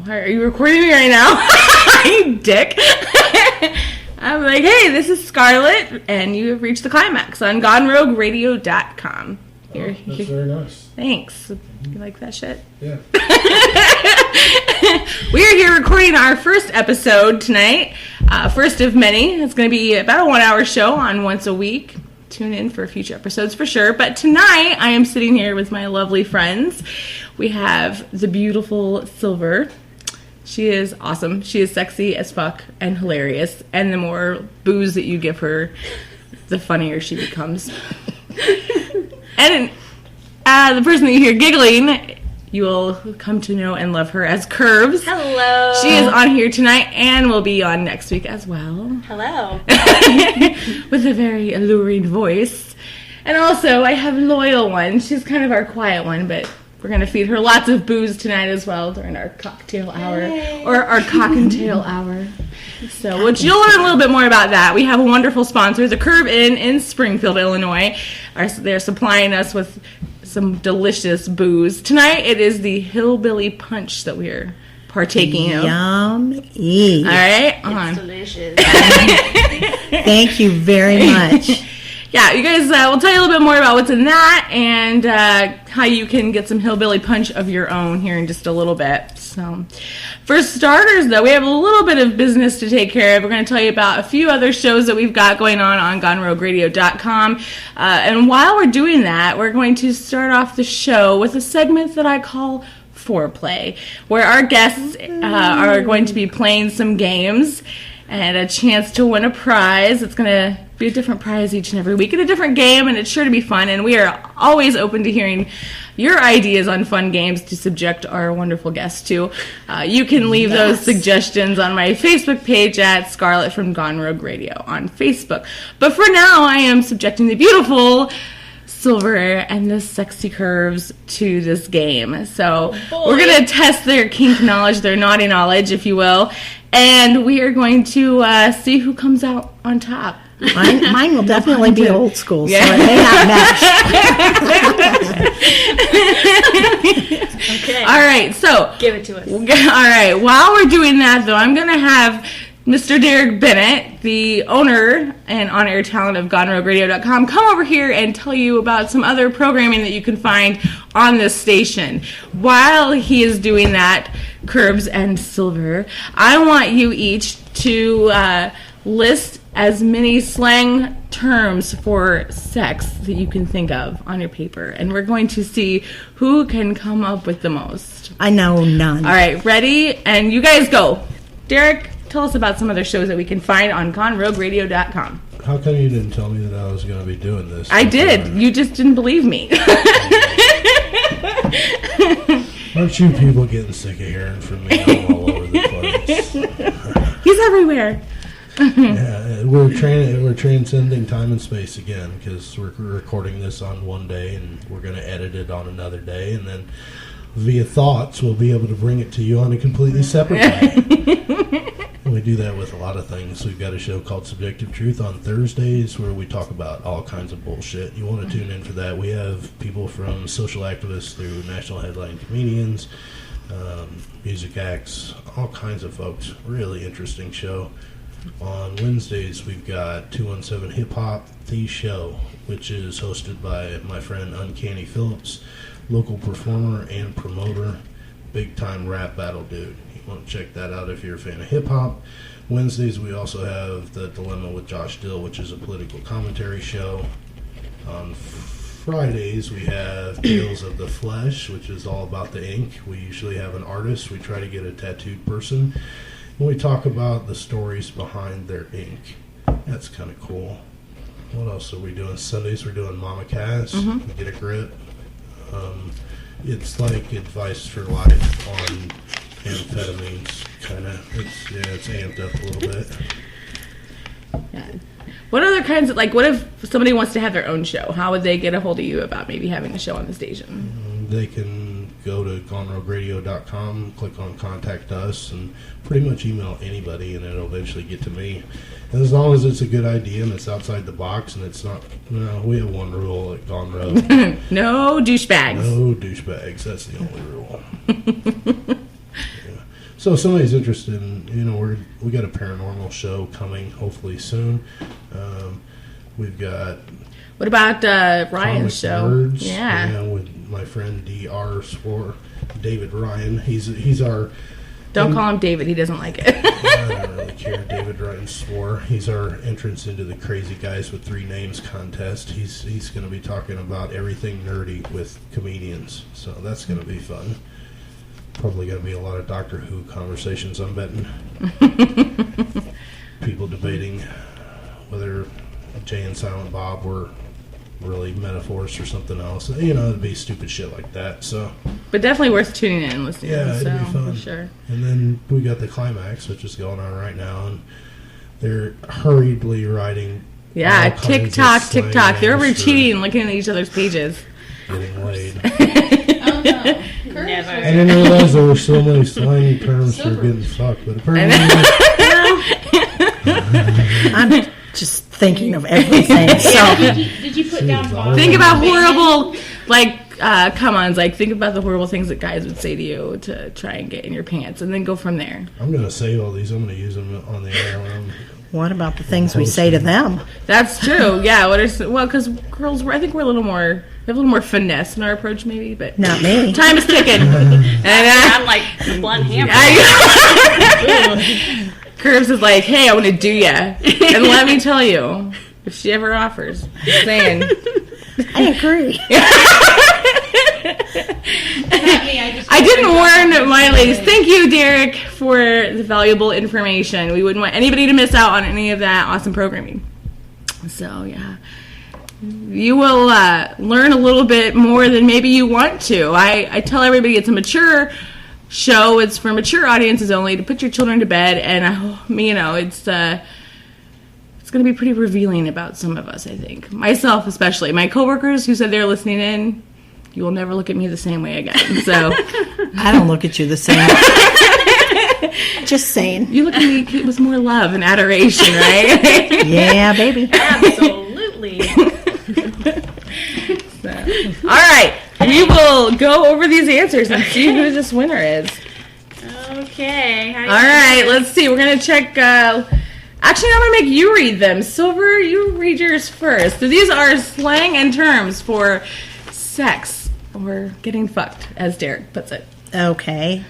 Are you recording me right now? You dick. I'm like, hey, this is Scarlett, and you have reached the climax on GoneRogueRadio.com. That's very nice. Thanks. You like that shit? Yeah. We are here recording our first episode tonight. First of many. It's going to be about a 1-hour show on once a week. Tune in for future episodes for sure. But tonight, I am sitting here with my lovely friends. We have the beautiful Silver. She is awesome. She is sexy as fuck and hilarious. And the more booze that you give her, the funnier she becomes. And the person that you hear giggling, you will come to know and love her as Curves. Hello. She is on here tonight and will be on next week as well. Hello. With a very alluring voice. And also, I have Loyal One. She's kind of our quiet one, but we're going to feed her lots of booze tonight as well during our cocktail hour. Hey. Or our cock and tail hour. So, which you'll learn a little bit more about that. We have a wonderful sponsor, the Curb Inn in Springfield, Illinois. They're supplying us with some delicious booze. Tonight, it is the Hillbilly Punch that we're partaking of. Yummy. All right? It's delicious. Thank you very much. Yeah, you guys, we'll tell you a little bit more about what's in that and how you can get some Hillbilly Punch of your own here in just a little bit. So, for starters, though, we have a little bit of business to take care of. We're going to tell you about a few other shows that we've got going on GoneRogueRadio.com. And while we're doing that, we're going to start off the show with a segment that I call Foreplay, where our guests are going to be playing some games and a chance to win a prize. It's going to be a different prize each and every week and a different game, and it's sure to be fun. And we are always open to hearing your ideas on fun games to subject our wonderful guests to. You can leave those suggestions on my Facebook page at Scarlett from Gone Rogue Radio on Facebook. But for now, I am subjecting the beautiful Silver and the sexy Curves to this game. So we're going to test their kink knowledge, their naughty knowledge, if you will. And we are going to see who comes out on top. Mine will definitely be old school, yeah. So it may not match. Okay. All right, so Give it to us. All right, while we're doing that, though, I'm going to have Mr. Derek Bennett, the owner and on-air talent of GoneRogueRadio.com, come over here and tell you about some other programming that you can find on this station. While he is doing that, Curbs and Silver, I want you each to list as many slang terms for sex that you can think of on your paper. And we're going to see who can come up with the most. I know none. All right, ready? And you guys go. Derek, tell us about some other shows that we can find on GoneRogueRadio.com. How come you didn't tell me that I was going to be doing this? I did. You just didn't believe me. Aren't you people getting sick of hearing from me all over the place? He's everywhere. Yeah, we're transcending time and space again because we're recording this on one day and we're going to edit it on another day, and then via thoughts we'll be able to bring it to you on a completely separate day. And we do that with a lot of things. We've got a show called Subjective Truth on Thursdays where we talk about all kinds of bullshit. You want to tune in for that. We have people from social activists through national headline comedians, music acts, all kinds of folks. Really interesting show. On Wednesdays, we've got 217 Hip Hop, the show, which is hosted by my friend Uncanny Phillips, local performer and promoter, big-time rap battle dude. You want to check that out if you're a fan of hip-hop. Wednesdays, we also have The Dilemma with Josh Dill, which is a political commentary show. On Fridays, we have Tales of the Flesh, which is all about the ink. We usually have an artist. We try to get a tattooed person. And we talk about the stories behind their ink. That's kind of cool. What else are we doing? Sundays, we're doing Mama Cass. Get a grip. It's like advice for life on amphetamines, kind of. It's amped up a little bit. Yeah. What other kinds of, like, what if somebody wants to have their own show? How would they get a hold of you about maybe having a show on the station? They can go to GoneRogueRadio.com, click on Contact Us, and pretty much email anybody, and it'll eventually get to me. And as long as it's a good idea and it's outside the box and it's not, we have one rule at Gone Rogue. No douchebags. No douchebags. That's the only rule. Yeah. So if somebody's interested in, we got a paranormal show coming hopefully soon. We've got What about Ryan's show? Nerds, Yeah. with my friend D.R. Swore, David Ryan. He's our... Don't call him David. He doesn't like it. I don't really care. David Ryan Swore. He's our entrance into the Crazy Guys with Three Names contest. He's going to be talking about everything nerdy with comedians. So that's going to be fun. Probably going to be a lot of Doctor Who conversations, I'm betting. People debating whether Jay and Silent Bob were really metaphors or something else. It'd be stupid shit like that. So, but definitely worth tuning in and listening. Yeah, it'd be fun. For sure. And then we got the Climax, which is going on right now, and they're hurriedly writing. Yeah, all kinds TikTok. of slang They're over names for cheating, looking at each other's pages. Getting laid. Oh no. Never. I didn't realize there were so many slang terms for getting fucked, but apparently. I'm just thinking of everything. So Did you put down Bob? Think about horrible, come-ons. Think about the horrible things that guys would say to you to try and get in your pants, and then go from there. I'm going to save all these. I'm going to use them on the air. what about the things we say to them? That's true. Yeah. Because girls, I think we have a little more finesse in our approach, maybe. But Not me. time is ticking. And I'm like the blunt hammer. Curves is like, hey, I want to do ya. And let me tell you, if she ever offers, just saying. I agree. I didn't warn my ladies. Thank you, Derek, for the valuable information. We wouldn't want anybody to miss out on any of that awesome programming. So, yeah. You will learn a little bit more than maybe you want to. I tell everybody it's a mature show. It's for mature audiences only, to put your children to bed. And, it's going to be pretty revealing about some of us, I think. Myself especially. My coworkers who said they're listening in, you will never look at me the same way again. So I don't look at you the same. Just saying. you look at me with more love and adoration, right? Yeah, baby. Absolutely. So, all right. We will go over these answers and see who this winner is. Okay. All right. Let's see. We're going to check... Actually, I'm going to make you read them. Silver, you read yours first. So these are slang and terms for sex or getting fucked, as Derek puts it. Okay.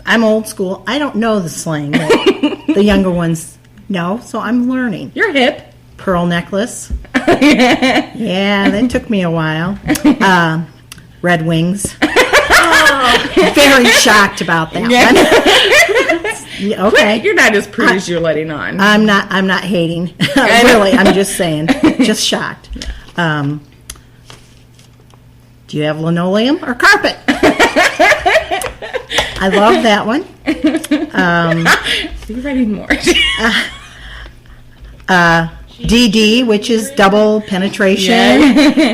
I'm old school. I don't know the slang that the younger ones know, so I'm learning. You're hip. Pearl necklace. Yeah, that took me a while. Red wings. Very shocked about that one. Yeah, okay. You're not as prude as you're letting on. I'm not hating. Really, I'm just saying. Just shocked. Do you have linoleum or carpet? I love that one. You're writing more. DD, which is double penetration.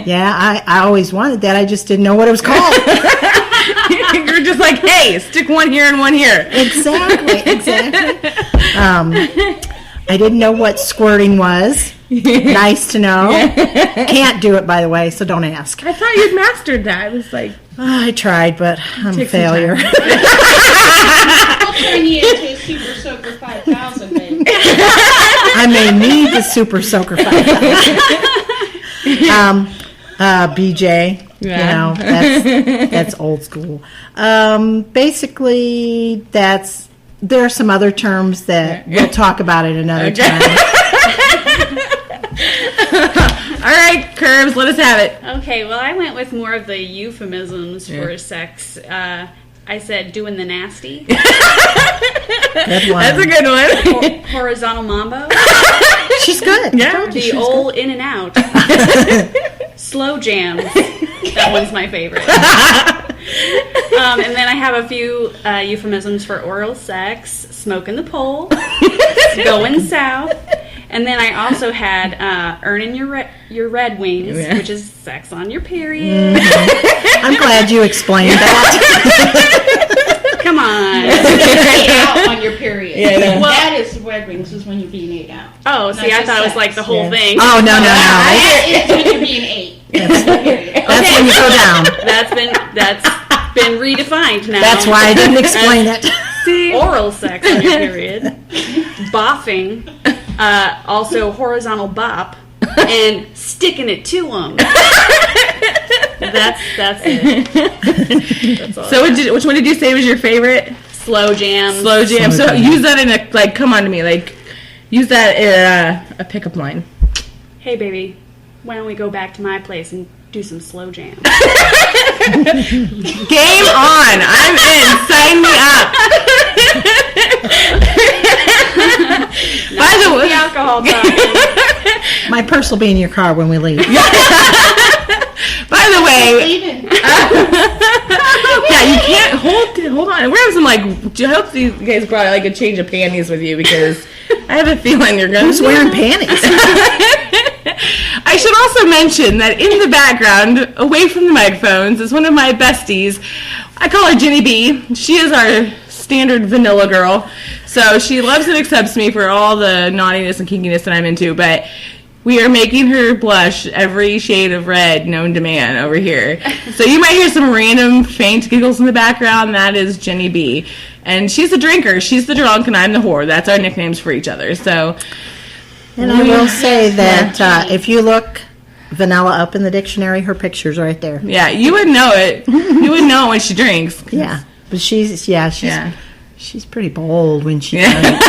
Yeah, I always wanted that. I just didn't know what it was called. You're just like, hey, stick one here and one here. Exactly. I didn't know what squirting was. Nice to know. Can't do it, by the way, so don't ask. I thought you'd mastered that. It was like... I tried, but I'm a Take some failure. I'll turn you into a Super Soaker 5000, baby. I may need the Super Soaker 5000. BJ, Yeah. that's old school. Basically, there are some other terms that we'll talk about at another time. All right, Curves, let us have it. Okay, well, I went with more of the euphemisms for sex. I said doing the nasty. Good one. That's a good one. Horizontal mambo. She's good. Yeah. I told you The she's old in and out. Slow jams. That one's my favorite. And then I have a few euphemisms for oral sex, smoking the pole, going south, and then I also had earning your red wings, which is sex on your period. I'm glad you explained that. Come on. Ate out on your period. Yeah. Well, that is Red Wings is when you're being ate out. Oh, see, I just thought it was sex. like the whole Yeah. thing. Oh, no. That is when you're being ate. That's when you go down. That's been redefined now. That's why I didn't explain it. See? Oral sex on your period. Boffing. Also horizontal bop. And sticking it to them. That's it. That's all. So which one did you say was your favorite? Slow jam. Slow jam. So use that in a, like, come on to me. Like, use that in a pickup line. Hey, baby, why don't we go back to my place and do some slow jam? Game on. I'm in. Sign me up. By the way, alcohol talk. My purse will be in your car when we leave. By the way, Leaving. yeah, you can't hold on. We're having some, like, I hope you guys brought, like, a change of panties with you, because I have a feeling you're going to Wearing panties. I should also mention that in the background, away from the microphones, is one of my besties. I call her Jenny B. She is our standard vanilla girl. So she loves and accepts me for all the naughtiness and kinkiness that I'm into, but we are making her blush every shade of red known to man over here. So you might hear some random faint giggles in the background. That is Jenny B. And she's a drinker. She's the drunk, and I'm the whore. That's our nicknames for each other. So... And I will say that if you look vanilla up in the dictionary, her picture's right there. yeah, you would know it. You would know it when she drinks. Yeah, but she's pretty bold when she Yeah. drinks.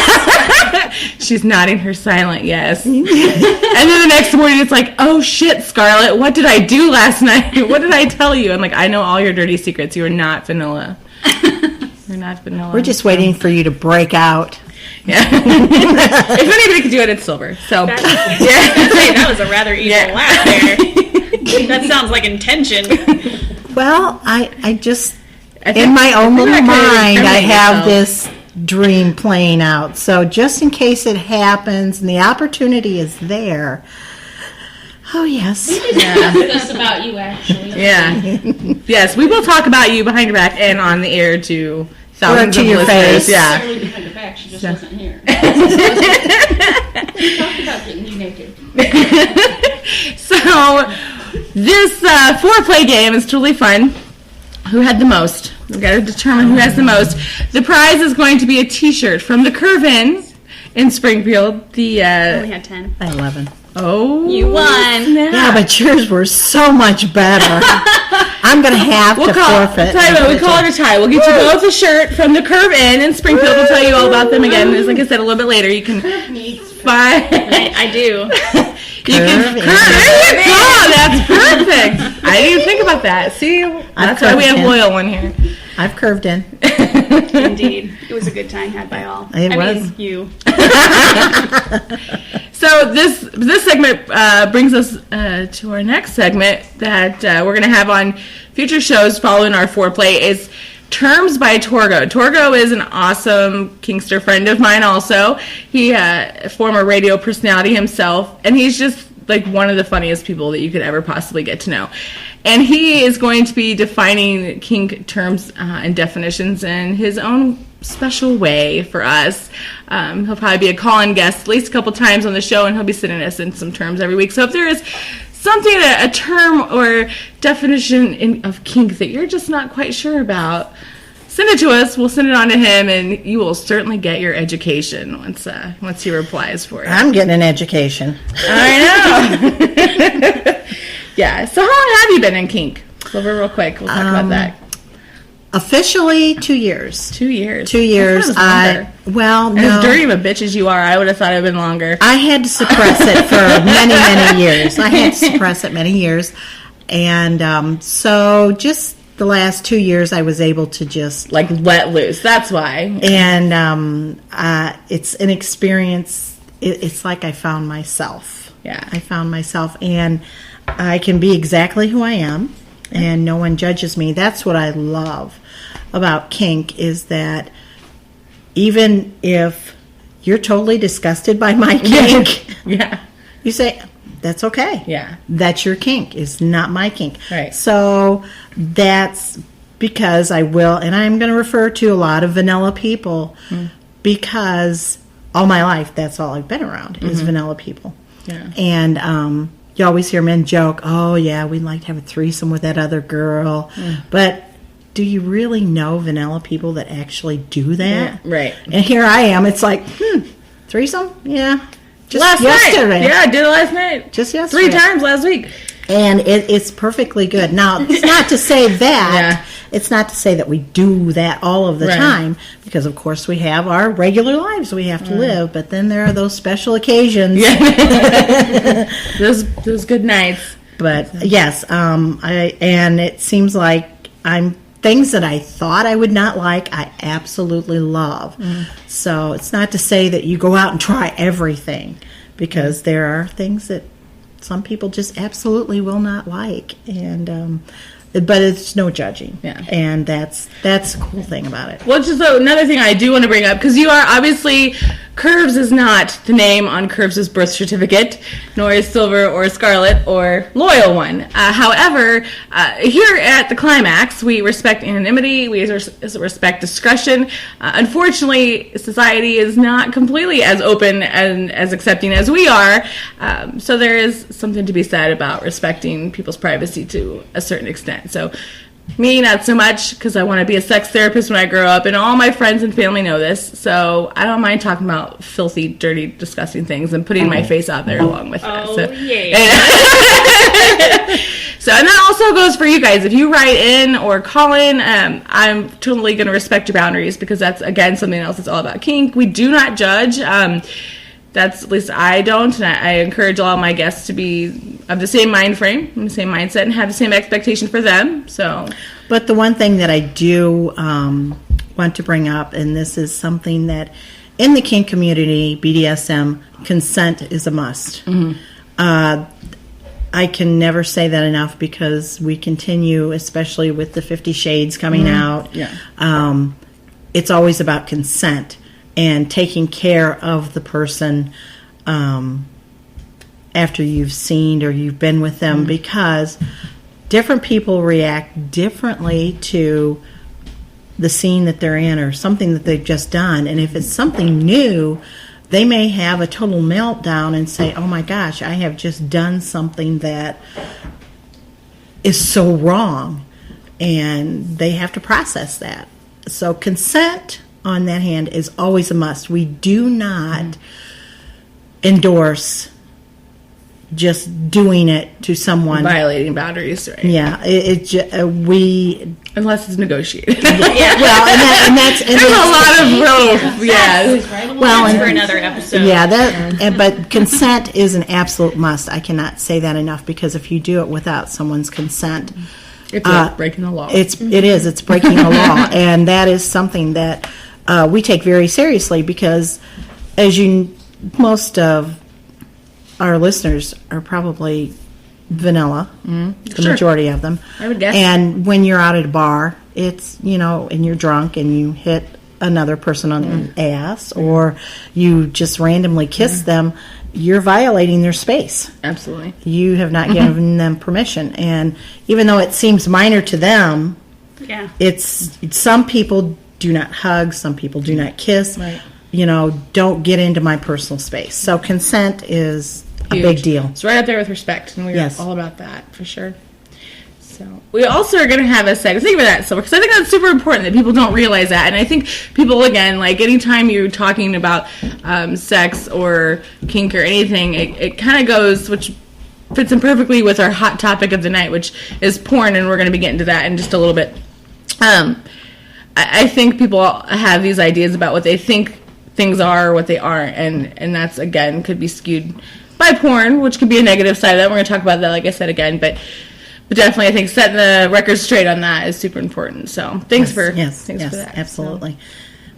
She's nodding her silent yes. And then the next morning it's like, oh shit, Scarlett, what did I do last night? What did I tell you? I'm like, I know all your dirty secrets. You are not vanilla. You're not vanilla. We're just waiting for you to break out. Yeah. If anybody could do it, it's Silver. So That was a rather evil laugh there. That sounds like intention. Well, I just, I think- in my own I think little I could mind, I incriminate have myself. this dream playing out. So just in case it happens and the opportunity is there, oh yes. Talk with us about you, actually. Yeah. Yes, we will talk about you behind your back and on the air to thousands to of your listeners. face. Yeah. Certainly behind your back, she just wasn't here. We talked about getting you naked. So this foreplay game is totally fun. Who had the most? We've got to determine who has the most. The prize is going to be a T-shirt from the Curve in Springfield. The only had 10. 11. oh, You won. Yeah, but yours were so much better. I'm going to have to forfeit. Tell you what, we call it a tie. We'll get you both a shirt from the Curve in Springfield. We'll tell you all about them again. As like I said, a little bit later. You can buy. I do. You can Curve in. There you go. That's perfect. I didn't even think about that. See, that's why we have curved in. loyal one here. I've curved in. Indeed. It was a good time had by all. It I was. mean, you. So this segment brings us to our next segment that we're going to have on future shows following our foreplay is Terms by Torgo. Torgo is an awesome Kingster friend of mine also. He a former radio personality himself, and he's just like one of the funniest people that you could ever possibly get to know. And he is going to be defining kink terms and definitions in his own special way for us. He'll probably be a call-in guest at least a couple times on the show, and he'll be sending us in some terms every week. So if there is something, a term or definition of kink that you're just not quite sure about, send it to us. We'll send it on to him, and you will certainly get your education once he replies for it. I'm getting an education. I know. Yeah. So how long have you been in kink? Silver, real quick. We'll talk about that. Officially 2 years. 2 years. 2 years. As No. dirty of a bitch as you are, I would have thought it would have been longer. I had to suppress it for many, many years. And so just the last 2 years I was able to just... Like let loose. That's why. And it's an experience. It's like I found myself. Yeah. I found myself, and I can be exactly who I am, and no one judges me. That's what I love about kink, is that even if you're totally disgusted by my kink, Yeah. you say, that's okay. Yeah. That's your kink. It's not my kink. Right. So that's because I will, and I'm going to refer to a lot of vanilla people because all my life, that's all I've been around is vanilla people. Yeah. And you always hear men joke, oh, yeah, we'd like to have a threesome with that other girl. But do you really know vanilla people that actually do that? Yeah, right. And here I am. It's like, threesome? Yeah. Just Last yesterday. night. Yeah, I did it last night. Just yesterday. 3 times last week. And it's perfectly good. Now, it's not to say that. It's not to say that we do that all of the time, because, of course, we have our regular lives we have to live, but then there are those special occasions. Yeah. those good nights. But, yes, and it seems like things that I thought I would not like, I absolutely love. So it's not to say that you go out and try everything, because there are things that some people just absolutely will not like, and but it's no judging, and that's the cool thing about it. Well, just another thing I do want to bring up, because you are obviously, Curves is not the name on Curves' birth certificate, nor is Silver or Scarlett or Loyal One. However, here at the Climax, we respect anonymity, we respect discretion. Unfortunately, society is not completely as open and as accepting as we are, so there is something to be said about respecting people's privacy to a certain extent. So, me, not so much, because I want to be a sex therapist when I grow up, and all my friends and family know this, so I don't mind talking about filthy, dirty, disgusting things and putting my face out there along with that. So, so, and that also goes for you guys. If you write in or call in, I'm totally going to respect your boundaries, because that's, again, something else that's all about kink. We do not judge. That's, at least I don't, and I encourage all my guests to be of the same mind frame and the same mindset and have the same expectation for them. So, but the one thing that I do want to bring up, and this is something that in the kink community, BDSM, consent is a must. I can never say that enough, because we continue, especially with the 50 Shades coming out. It's always about consent and taking care of the person after you've seen or you've been with them, because different people react differently to the scene that they're in or something that they've just done. And if it's something new, they may have a total meltdown and say, oh my gosh, I have just done something that is so wrong. And they have to process that. So consent, on that hand, is always a must. We do not endorse just doing it to someone, violating boundaries, right? Yeah, unless it's negotiated. Well, and that's there's a lot of room. Well, for another episode. Yeah, but consent is an absolute must. I cannot say that enough, because if you do it without someone's consent, it's like breaking the law. It's breaking the law, and that is something that we take very seriously, because most of our listeners are probably vanilla, the majority of them. I would guess. And when you're out at a bar, it's, and you're drunk and you hit another person on the ass, or you just randomly kiss them, you're violating their space. Absolutely. You have not given them permission. And even though it seems minor to them, it's some people do not hug, some people do not kiss. Right. Don't get into my personal space. So consent is a big deal. It's right up there with respect, and we're all about that, for sure. So we also are going to have a segment. Think about that, Silver, because I think that's super important that people don't realize that. And I think people, again, like anytime you're talking about sex or kink or anything, it kind of goes, which fits in perfectly with our hot topic of the night, which is porn, and we're going to be getting to that in just a little bit. I think people have these ideas about what they think things are or what they aren't, and that's, again, could be skewed by porn, which could be a negative side of that. We're going to talk about that, like I said, again, but definitely I think setting the record straight on that is super important. So thanks for that. Absolutely.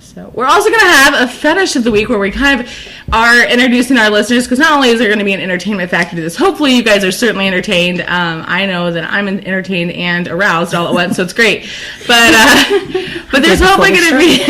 So we're also going to have a fetish of the week, where we kind of are introducing our listeners, because not only is there going to be an entertainment factor to this, hopefully you guys are certainly entertained. I know that I'm entertained and aroused all at once, so it's great. But there's hopefully going to be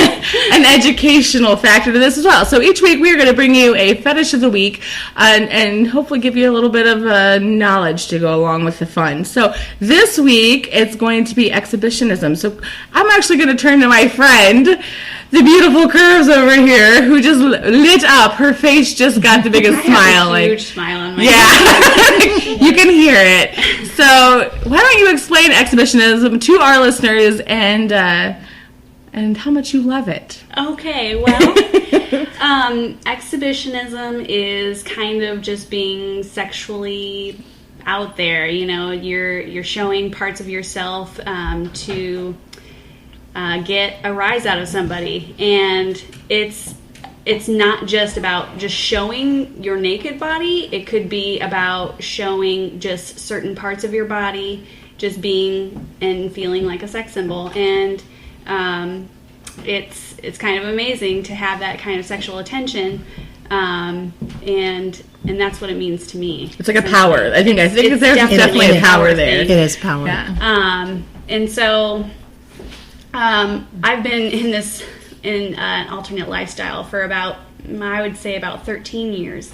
an educational factor to this as well. So each week we are going to bring you a fetish of the week, and hopefully give you a little bit of knowledge to go along with the fun. So this week it's going to be exhibitionism. So I'm actually going to turn to my friend, the beautiful Curves over here, who just lit up her her face just got the biggest smile. I have a huge Like, smile on my yeah, you can hear it. So why don't you explain exhibitionism to our listeners and how much you love it? Okay, well, exhibitionism is kind of just being sexually out there. You know, you're showing parts of yourself to get a rise out of somebody, and it's not just about just showing your naked body. It could be about showing just certain parts of your body, just being and feeling like a sex symbol, and it's kind of amazing to have that kind of sexual attention, and that's what it means to me. It's like a power. I think there's definitely a power there. It is power. Yeah. And so I've been in an alternate lifestyle for about 13 years,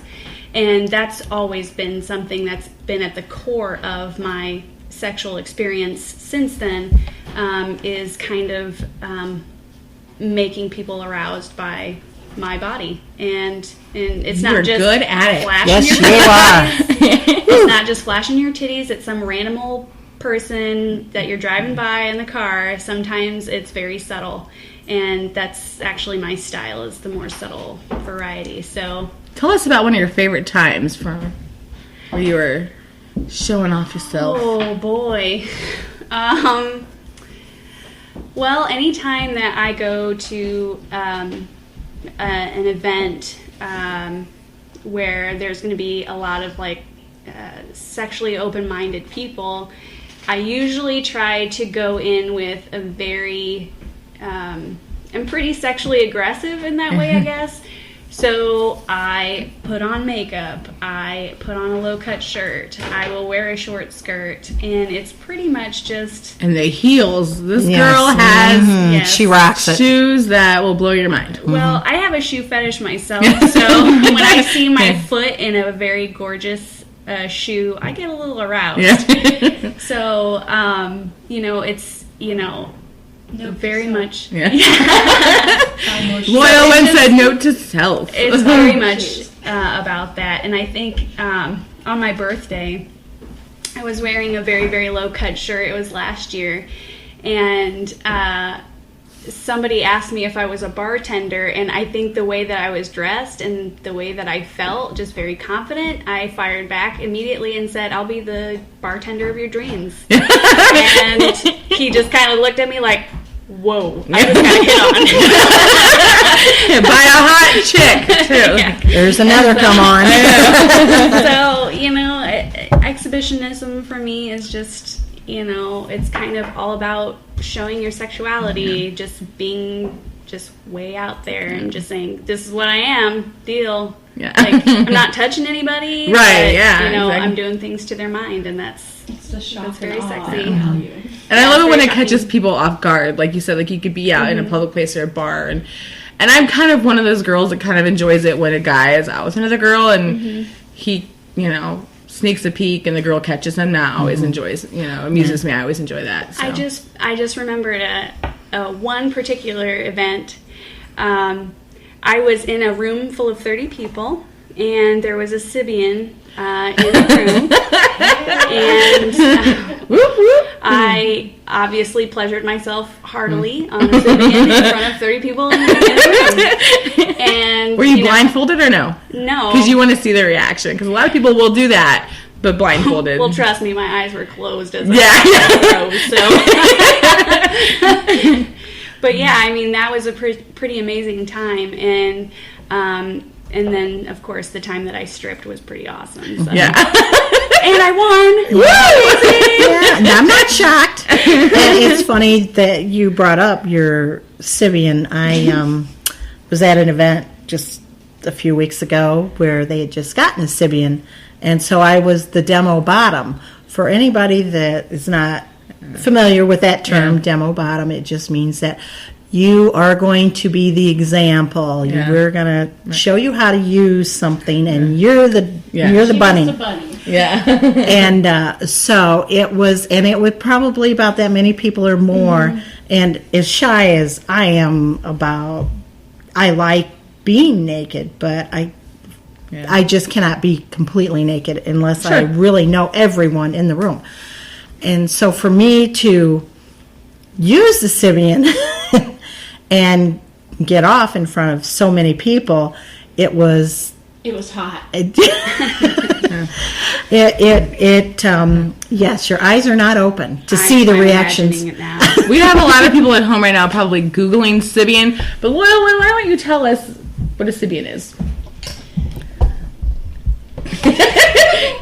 and that's always been something that's been at the core of my sexual experience since then, is kind of making people aroused by my body, and it's You're not just good at it. flashing Yes, your you titties. It's not just flashing your titties at some random old person that you're driving by in the car. Sometimes it's very subtle, and that's actually my style, is the more subtle variety. So Tell us about one of your favorite times from where you were showing off yourself. oh boy. Well, anytime that I go to an event where there's going to be a lot of sexually open-minded people, I usually try to go in with a very I'm pretty sexually aggressive in that way, I guess. So I put on makeup, I put on a low-cut shirt, I will wear a short skirt, and it's pretty much just... And the heels. This Yes. girl has Yes. She rocks it. shoes that will blow your mind. Well, I have a shoe fetish myself, so when I see my foot in a very gorgeous shoe, I get a little aroused. Yeah. So, it's, very much... Yeah. Loyal one said note to self. It's very much about that. And I think on my birthday, I was wearing a very, very low-cut shirt. It was last year. And somebody asked me if I was a bartender. And I think the way that I was dressed and the way that I felt, just very confident, I fired back immediately and said, I'll be the bartender of your dreams. And he just kind of looked at me like, whoa, I just got hit on. By a hot chick, too. Yeah. There's another come on. So, exhibitionism for me is just, it's kind of all about showing your sexuality, just being just way out there and just saying, this is what I am, deal. Yeah. I'm not touching anybody. Right, but, yeah, exactly. I'm doing things to their mind, and that's It's the shock That's very and awe sexy. of you. And I love it when it very catches people off guard. Like you said, like you could be out in a public place or a bar. And I'm kind of one of those girls that kind of enjoys it when a guy is out with another girl and he, sneaks a peek and the girl catches him. That always enjoys, amuses me. I always enjoy that. So. I just remembered one particular event. I was in a room full of 30 people, and there was a Sybian in the room, and I obviously pleasured myself heartily on a Sybian in front of 30 people in the room. And Were you blindfolded or no? No. Because you want to see their reaction. Because a lot of people will do that, but blindfolded. Well, trust me, my eyes were closed as Yeah. so. But yeah, I mean, that was a pretty amazing time, and then of course the time that I stripped was pretty awesome. So. Yeah. And I won. Yeah, I'm not shocked. And it's funny that you brought up your Sybian. I was at an event just a few weeks ago where they had just gotten a Sybian, and so I was the demo bottom. For anybody that is not familiar with that term, demo bottom, it just means that you are going to be the example. Yeah. We're going to show you how to use something, and you're the bunny. The bunny. Yeah. And so it was probably about that many people or more. And as shy as I am I like being naked, but I I just cannot be completely naked unless I really know everyone in the room. And so for me to use the Sybian and get off in front of so many people, it was hot. Yes, your eyes are not open to see the reactions. It now. We have a lot of people at home right now probably Googling Sybian. But why don't you tell us what a Sybian is?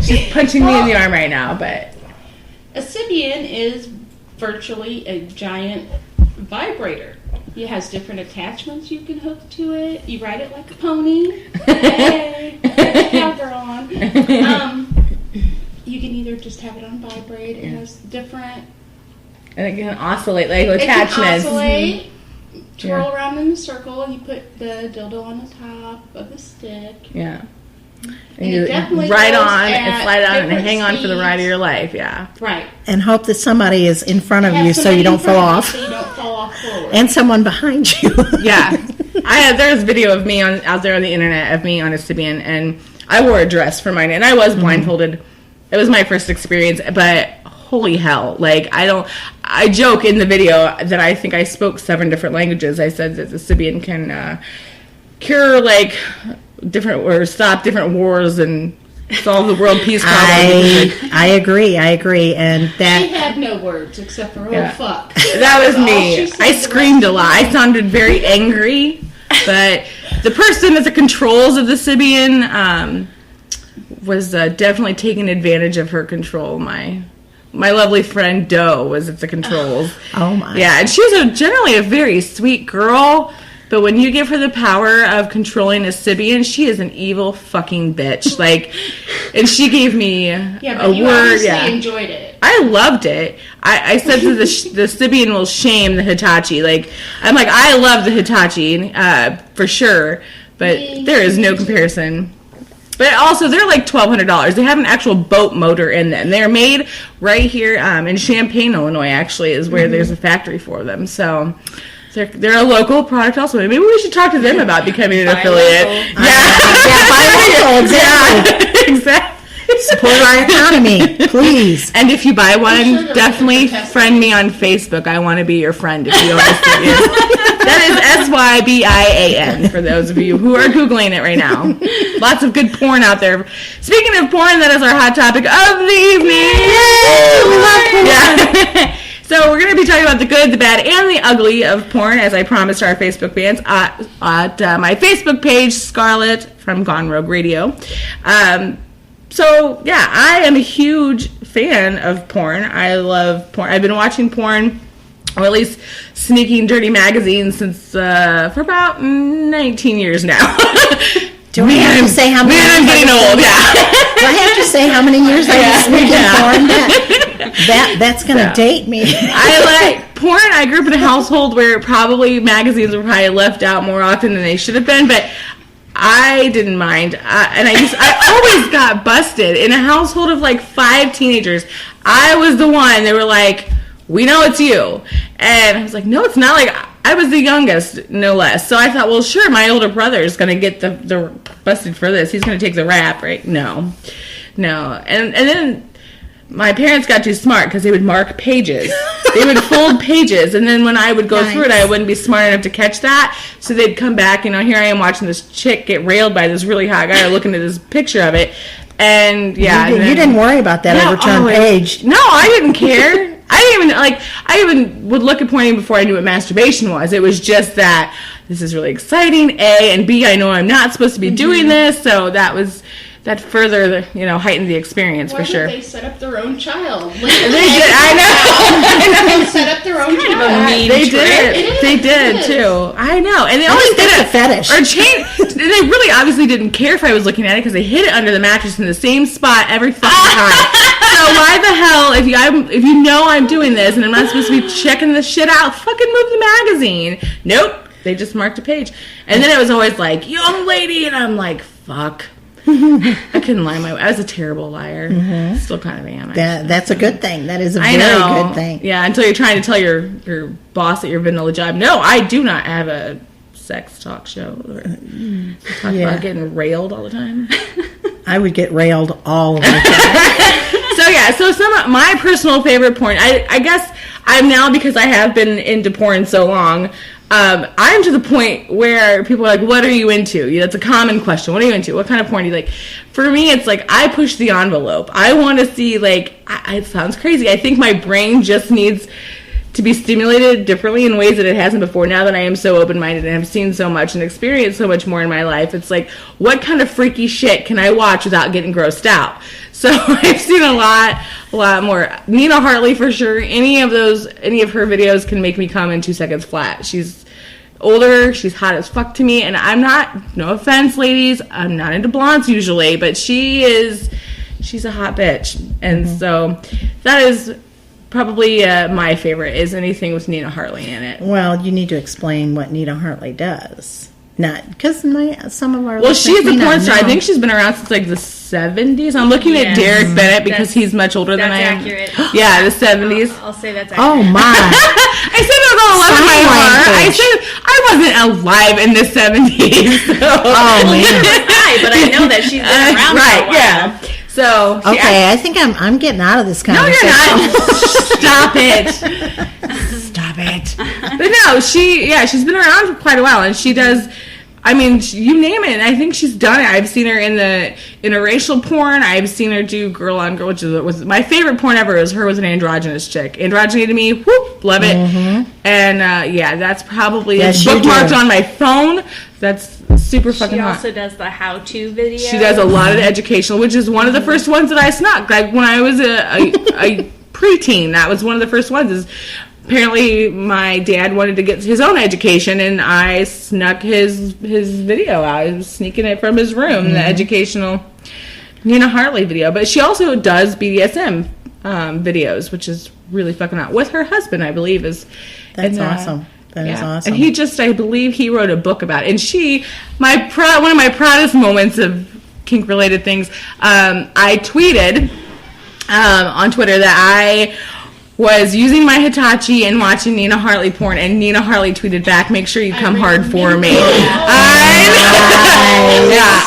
She's punching me in the arm right now, but... A Sybian is virtually a giant vibrator. It has different attachments you can hook to it. You ride it like a pony. Hey, cowgirl on. You can either just have it on vibrate. It has different... And it can oscillate, like It attachments. can oscillate, twirl around in a circle, and you put the dildo on the top of the stick. Yeah. And you it definitely ride goes on and at slide on and different hang on for the ride of speeds. your life, yeah. Right. And hope that somebody is in front of Have you so somebody you don't in front fall of you off. So you don't fall off forward. And someone behind you. Yeah. There's video of me out there on the internet of me on a Sybian, and I wore a dress for mine, and I was blindfolded. It was my first experience, but holy hell. Like, I joke in the video that I think I spoke 7 different languages. I said that the Sybian can cure, like, stop different wars and solve the world peace problem. I agree, and She that had no words except for fuck. That was All me. she said I the screamed rest a lot. I sounded very angry, but the person at the controls of the Sybian was definitely taking advantage of her control. My lovely friend Doe was at the controls. Oh my. Yeah, and she's generally a very sweet girl, but when you give her the power of controlling a Sybian, she is an evil fucking bitch. Like, and she gave me Yeah, a but you word. obviously Yeah. enjoyed it. I loved it. I said that the Sybian will shame the Hitachi. Like, I'm like, I love the Hitachi, for sure, but there is no comparison. But also, they're like $1,200. They have an actual boat motor in them. They're made right here in Champaign, Illinois, actually, is where there's a factory for them. So they're a local product also. Maybe we should talk to them about becoming an affiliate. local. buy local, exactly. Yeah, exactly. Support our economy, please. And if you buy one, sure they're definitely fantastic. friend me on Facebook. I want to be your friend if you own a Sybian. That is SYBIAN for those of you who are Googling it right now. Lots of good porn out there. Speaking of porn, that is our hot topic of the evening. Yay, we love porn. Yeah. So we're going to be talking about the good, the bad, and the ugly of porn, as I promised our Facebook fans at my Facebook page, Scarlett from Gone Rogue Radio. So, yeah, I am a huge fan of porn. I love porn. I've been watching porn, or at least sneaking dirty magazines since for about 19 years now. Do we have to say how many? Man, I'm getting old. Yeah. Do I have to say how many years I was sneaking porn? That's going to date me. I like porn. I grew up in a household where probably magazines were probably left out more often than they should have been, but I didn't mind. And I always got busted in a household of like 5 teenagers. I was the one. They were like, "We know it's you," and I was like, "No, it's not." Like, I was the youngest, no less. So I thought, well, sure, my older brother is going to get the busted for this. He's going to take the rap, right? No. And then my parents got too smart because they would mark pages. They would fold pages, and then when I would go through it, I wouldn't be smart enough to catch that. So they'd come back, here I am watching this chick get railed by this really hot guy, or looking at this picture of it, and yeah. You didn't worry about that overturned page. No, I didn't care. I even would look at porn before I knew what masturbation was. It was just that this is really exciting, A, and B, I know I'm not supposed to be doing this, so that further, heightened the experience for sure. They set up their own child. They did. I know. They set up their own child. They did. They did too. I know. And they always did That's a fetish. Or change. They really obviously didn't care if I was looking at it because they hid it under the mattress in the same spot every fucking time. So why the hell, if you know I'm doing this and I'm not supposed to be checking this shit out, fucking move the magazine. Nope. They just marked a page. And then it was always like, young lady, and I'm like, fuck. I couldn't lie I was a terrible liar. Mm-hmm. Still kind of am. That's a good thing. That is a very good thing. Yeah, until you're trying to tell your boss at your vanilla job, no, I do not have a sex talk show. Or talk about getting railed all the time. I would get railed all of the time. So some of my personal favorite porn, I guess I'm now, because I have been into porn so long, I'm to the point where people are like, what are you into? That's a common question. What are you into? What kind of porn do you like? For me, it's like, I push the envelope. I want to see, like, it sounds crazy. I think my brain just needs to be stimulated differently in ways that it hasn't before. Now that I am so open-minded and have seen so much and experienced so much more in my life, it's like, what kind of freaky shit can I watch without getting grossed out? So I've seen a lot more. Nina Hartley, for sure. Any of her videos can make me come in 2 seconds flat. She's older, she's hot as fuck to me, and I'm not, no offense, ladies, I'm not into blondes usually, but she's a hot bitch. And so that is probably my favorite, is anything with Nina Hartley in it. Well, you need to explain what Nina Hartley does. Not because some of our well, she's a porn star. I think she's been around since like the 70s. I'm looking at Derek Bennett because he's much older than I am. That's accurate. Yeah, the 70s. I'll say that's accurate. Oh my! I said it was all love in my heart. I said I wasn't alive in the 70s. So. Oh man! But I know that she's been around for a while. Yeah. So okay, I think I'm getting out of this No, conversation. you're not. Stop it. But no, she's been around for quite a while, and she does. I mean, you name it. I think she's done it. I've seen her in interracial porn. I've seen her do girl on girl, which was my favorite porn ever. Was her with an androgynous chick. Androgyny to me, whoop, love it. Mm-hmm. And that's probably bookmarked on my phone. That's super fucking hot. She also does the how-to videos. She does a lot of educational, which is one of the first ones that I snuck. Like when I was a preteen, that was one of the first ones. Is apparently my dad wanted to get his own education, and I snuck his video out. I was sneaking it from his room, the educational Nina Hartley video. But she also does BDSM videos, which is really fucking hot. With her husband, I believe. That's awesome. That is awesome. And I believe he wrote a book about it. And one of my proudest moments of kink-related things, I tweeted on Twitter that I was using my Hitachi and watching Nina Hartley porn, and Nina Hartley tweeted back, make sure you come hard for me.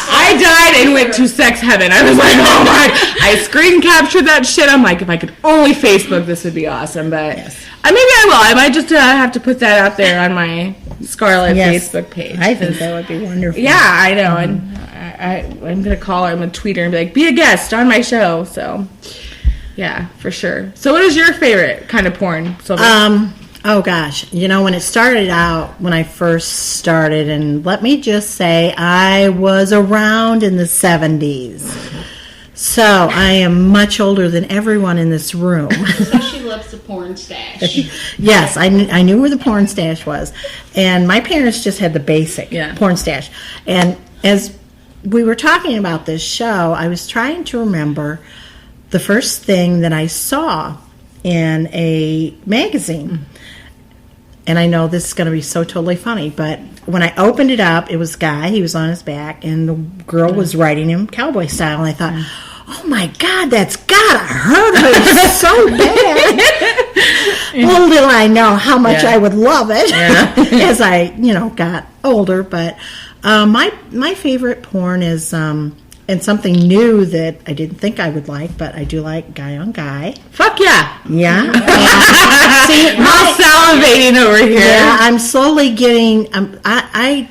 I died and went to sex heaven. I was like, oh my. I screen captured that shit. I'm like, if I could only Facebook, this would be awesome. But maybe I will. I might just have to put that out there on my Scarlett Facebook page. I think that would be wonderful. Yeah, I know. And I'm going to call her. I'm going to tweet her and be like, be a guest on my show. So... yeah, for sure. So what is your favorite kind of porn, Sylvia? Oh gosh. When it started out, when I first started, and let me just say I was around in the 70s. So I am much older than everyone in this room. So she loves the porn stash. Yes, I knew where the porn stash was. And my parents just had the basic porn stash. And as we were talking about this show, I was trying to remember the first thing that I saw in a magazine. And I know this is going to be so totally funny, but when I opened it up, it was a guy, he was on his back, and the girl was riding him cowboy style, and I thought, oh my God, that's gotta hurt her so bad. Little did I know how much I would love it as I, got older, but my favorite porn is... and something new that I didn't think I would like, but I do like guy on guy. Fuck yeah. Yeah. See, I'm salivating over here. Yeah, I'm slowly getting, I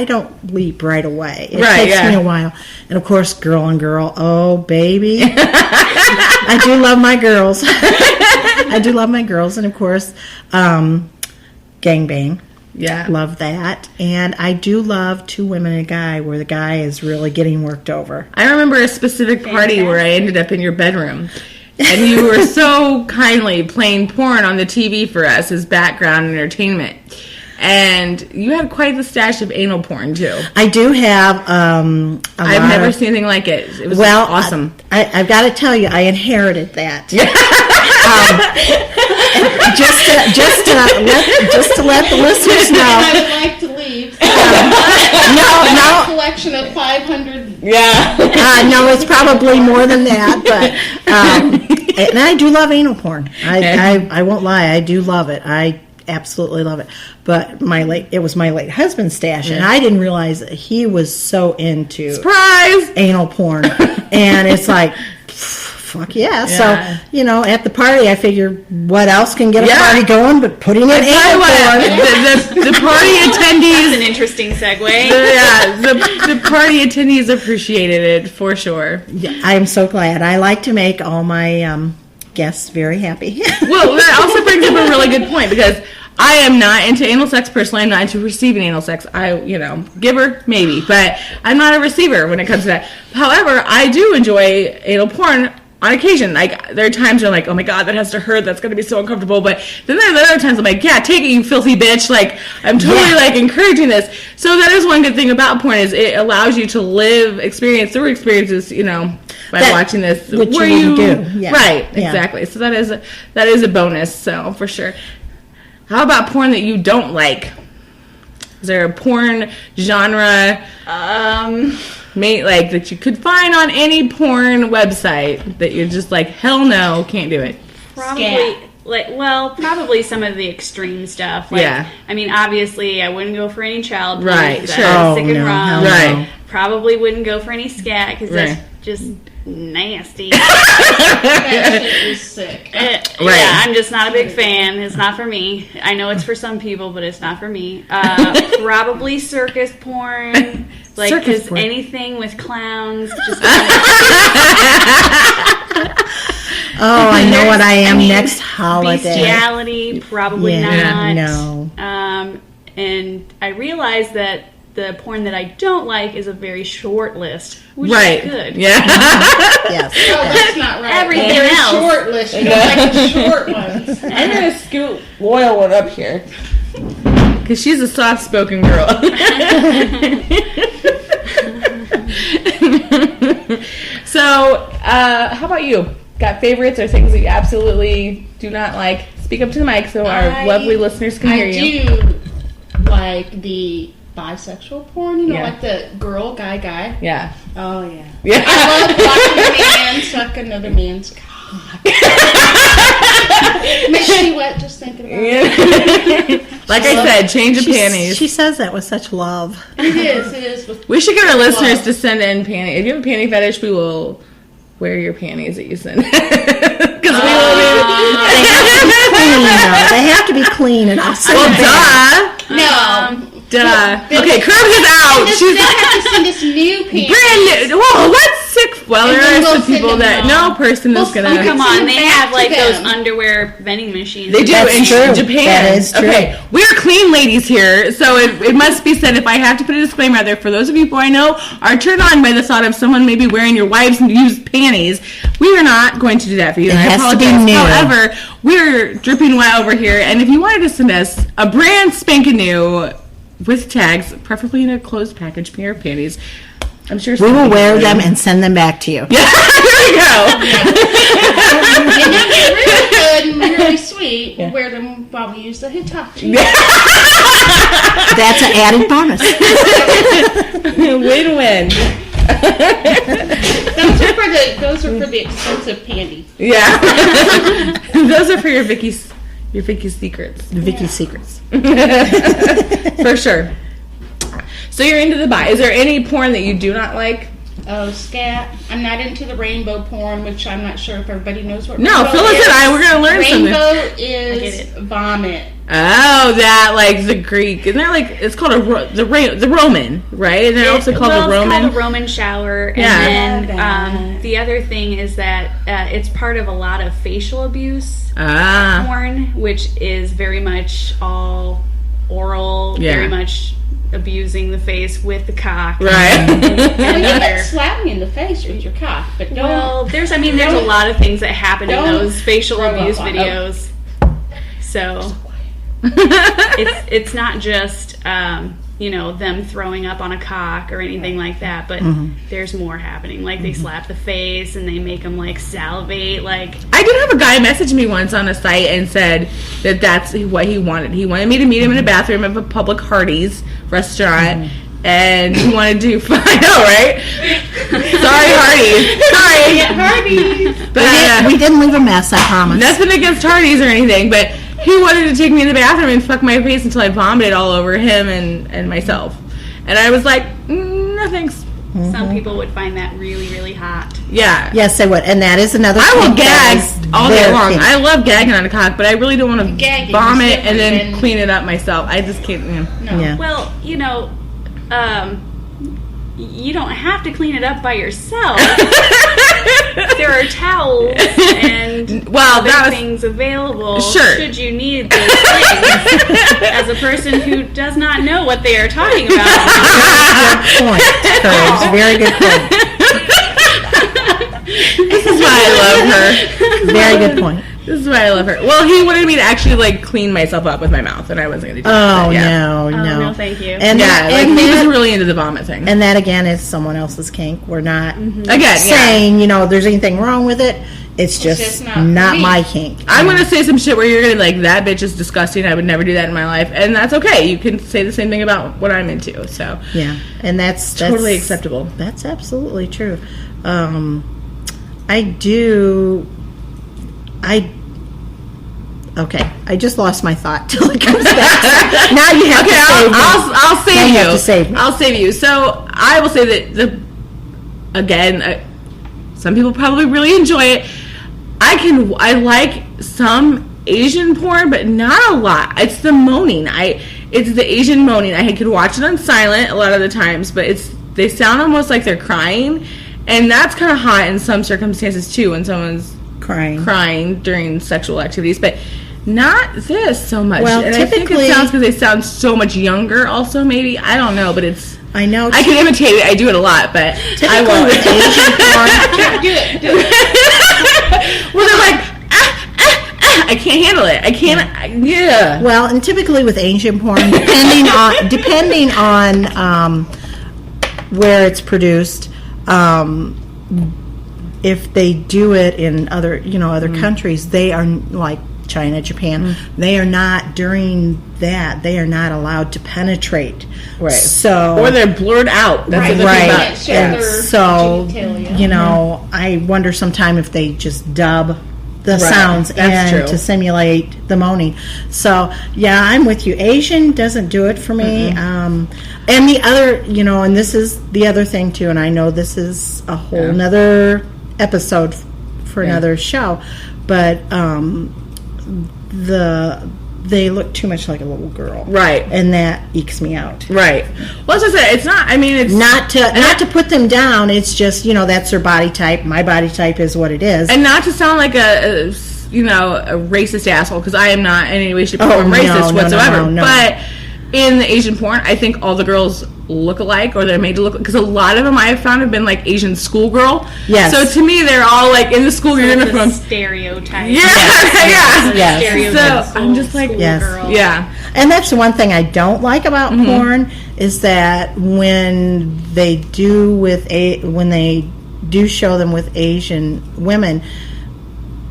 don't leap right away. It takes me a while. And of course, girl on girl. Oh, baby. I do love my girls. And of course, gangbang. Yeah. Love that. And I do love two women and a guy where the guy is really getting worked over. I remember a specific party where I ended up in your bedroom. And you were so kindly playing porn on the TV for us as background entertainment. And you had quite the stash of anal porn, too. I do have I've never seen anything like it. It was awesome. I've got to tell you, I inherited that. Just to let the listeners know. I would like to leave. No. A collection of 500. Yeah. No, it's probably more than that. But and I do love anal porn. I won't lie. I do love it. absolutely love it. But it was my late husband's stash, and I didn't realize that he was so into Surprise! anal porn. And it's like, fuck yeah. So, at the party, I figured, what else can get a party going but putting in anal porn? The party attendees... That's an interesting segue. The party attendees appreciated it, for sure. Yeah, I'm so glad. I like to make all my guests very happy. Well, that also brings up a really good point, because I am not into anal sex personally. I'm not into receiving anal sex. Giver, maybe, but I'm not a receiver when it comes to that. However, I do enjoy anal porn on occasion. Like, there are times where I'm like, oh my God, that has to hurt. That's going to be so uncomfortable. But then there are other times I'm like, yeah, take it, you filthy bitch. Like, I'm totally like encouraging this. So that is one good thing about porn, is it allows you to experience through experiences, by watching this. Which you do. Yeah. Right, exactly. So that is a bonus, so for sure. How about porn that you don't like? Is there a porn genre that you could find on any porn website that you're just like, hell no, can't do it? Probably probably some of the extreme stuff. I mean, obviously, I wouldn't go for any child porn. Right, sure. Oh, sick and wrong. Right. Probably wouldn't go for any scat, because that's just nasty. That shit is sick. Yeah, I'm just not a big fan. It's not for me. I know it's for some people, but it's not for me. Probably circus porn. Because anything with clowns just I know what I am next holiday. Bestiality, probably not. No. And I realized that the porn that I don't like is a very short list, which is good. Yeah. Yes. Oh, that's not right. Everything else. Short list. You don't like the short ones. I'm going to scoot Loyal one up here, because she's a soft-spoken girl. So, how about you? Got favorites or things that you absolutely do not like? Speak up to the mic so our lovely listeners can hear you. I do like the bisexual porn, like the girl, guy. Yeah. Oh, yeah. Yeah. I love watching a man suck another man's cock. Makes me wet just thinking about it. Like I said, change of panties. She says that with such love. It is. We should get our listeners to send in panties. If you have a panty fetish, we will wear your panties that you send. Because we will They have to be clean, and I'll send duh. No. Duh. Okay, Curb is out. They have to send us new panties. Brand new. Whoa, that's sick. Well, there are some people that no person is going to... Come on, they have those underwear vending machines. They do in Japan. That is true. Okay, we're clean ladies here, so it must be said, if I have to put a disclaimer out there, for those of you who I know are turned on by the thought of someone maybe wearing your wife's used panties, we are not going to do that for you. It has to be new. However, we're dripping wet over here, and if you wanted to send us a brand spanking new with tags, preferably in a closed package pair of panties, I'm sure we will wear them and send them back to you. Yeah, there you go. And if they're really good and really sweet, we'll wear them while we use the Hitachi. That's an added bonus. Win-win. Those are for the expensive panties. Yeah. Those are for your Vicky's secrets. The Vicky's secrets. For sure. So you're into the bi. Is there any porn that you do not like? Oh, scat. I'm not into the rainbow porn, which I'm not sure if everybody knows what No, fill us in. We're going to learn something. Rainbow is vomit. Oh, that, like, the Greek. And they're like, it's called the Roman, right? And they're also called the Roman. It's called a Roman shower. And then the other thing is that it's part of a lot of facial abuse porn, which is very much all oral, very much abusing the face with the cock. Right. And you can slap me in the face with your cock, but don't. Well, there's a lot of things that happen in those facial abuse videos. So it's not just them throwing up on a cock or anything like that, but there's more happening. Like they slap the face and they make them like salivate. Like I did have a guy message me once on a site and said that that's what he wanted. He wanted me to meet him in a bathroom of a public Hardee's restaurant. And he wanted to I know, right? Sorry, Hardee's. Sorry. Hardee's. But we didn't leave a mess, I promise. Nothing against Hardee's or anything, but he wanted to take me in the bathroom and fuck my face until I vomited all over him and myself. And I was like, no thanks. Some people would find that really, really hot. Yeah. Yes, I would. And that is another I will thing that gag is all day very long. kink. I love gagging on a cock, but I really don't want to Gagging vomit is and then different clean it up myself. I just can't. No. Yeah. Well, you don't have to clean it up by yourself. There are towels and other things available Sure. should you need those things. As a person who does not know what they are talking about. Good point, Courage. Very good point. This is why I love her. Very good point. This is why I love her. Well, he wanted me to actually like clean myself up with my mouth, and I wasn't going to do that. Oh, Yeah. Oh, no. no, thank you. And Yeah, that, like and he was that, really into the vomit thing. and that, again, is someone else's kink. We're not Again, saying, there's anything wrong with it. It's just not me. my kink. I'm going to say some shit where you're going to be like, that bitch is disgusting. I would never do that in my life. And that's okay. You can say the same thing about what I'm into. So, Yeah, and that's totally acceptable. That's absolutely true. Okay, I just lost my thought till it comes back. Now you have to save me. I'll save Now you. you have to save me. I'll save you. So I will say that some people probably really enjoy it. I like some Asian porn, but not a lot. It's the moaning. It's the Asian moaning. I could watch it on silent a lot of the times, but they sound almost like they're crying, and that's kind of hot in some circumstances too when someone's crying during sexual activities, but not this so much. Well, and I think it sounds because they sound so much younger also, maybe. I don't know, but it's... I know. I can imitate it. I do it a lot, but I won't. With Asian porn, Do it. Well, they're like, I can't handle it. I can't, yeah. well, and typically with Asian porn, depending on where it's produced, if they do it in other countries, they are like China, Japan. They are not during that. They are not allowed to penetrate. Right. So Or they're blurred out. That's what right. Can't show And their so genitalia. I wonder sometime if they just dub the Right. sounds That's in true. to simulate the moaning. So yeah, I'm with you. Asian doesn't do it for me. And the other, and this is the other thing too, and I know this is a whole nother episode for another show, but they look too much like a little girl, Right. and that ekes me out. Right. Well, as I said, it's not, I mean, it's... Not to put them down. It's just that's their body type. My body type is what it is. And not to sound like a racist asshole, because I am not in any way, shape, or form racist whatsoever. No. But in the Asian porn, I think all the girls look alike, or they're made to look, because a lot of them I have found have been like Asian schoolgirl. Yes. So to me, they're all like in the school uniform. Stereotype. Yeah. Yes. Stereotype. So I'm just like, Yes. Girl. yeah. And that's the one thing I don't like about porn is that when they do show them with Asian women,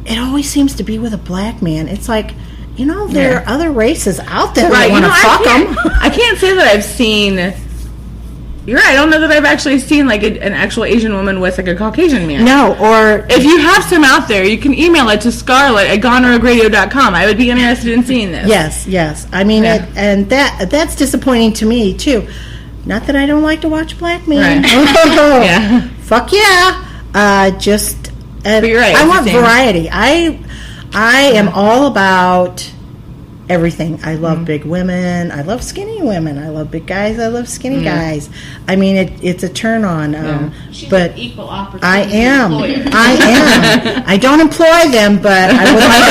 it always seems to be with a black man. It's like, there are other races out there that want to fuck them. I can't say that I've seen... You're right. I don't know that I've actually seen like an actual Asian woman with like a Caucasian man. No, or If you have some out there, you can email it to Scarlett at gonorrhgradio.com. I would be interested in seeing this. yes. I mean, Yeah. that's disappointing to me too. Not that I don't like to watch black men. Right. Yeah. Fuck yeah. But you're right, I it's want the same. variety. I am all about everything. I love big women. I love skinny women. I love big guys. I love skinny guys. I mean, it's a turn on. She's but an equal opportunity I am. employer. I am. I don't employ them, but I would like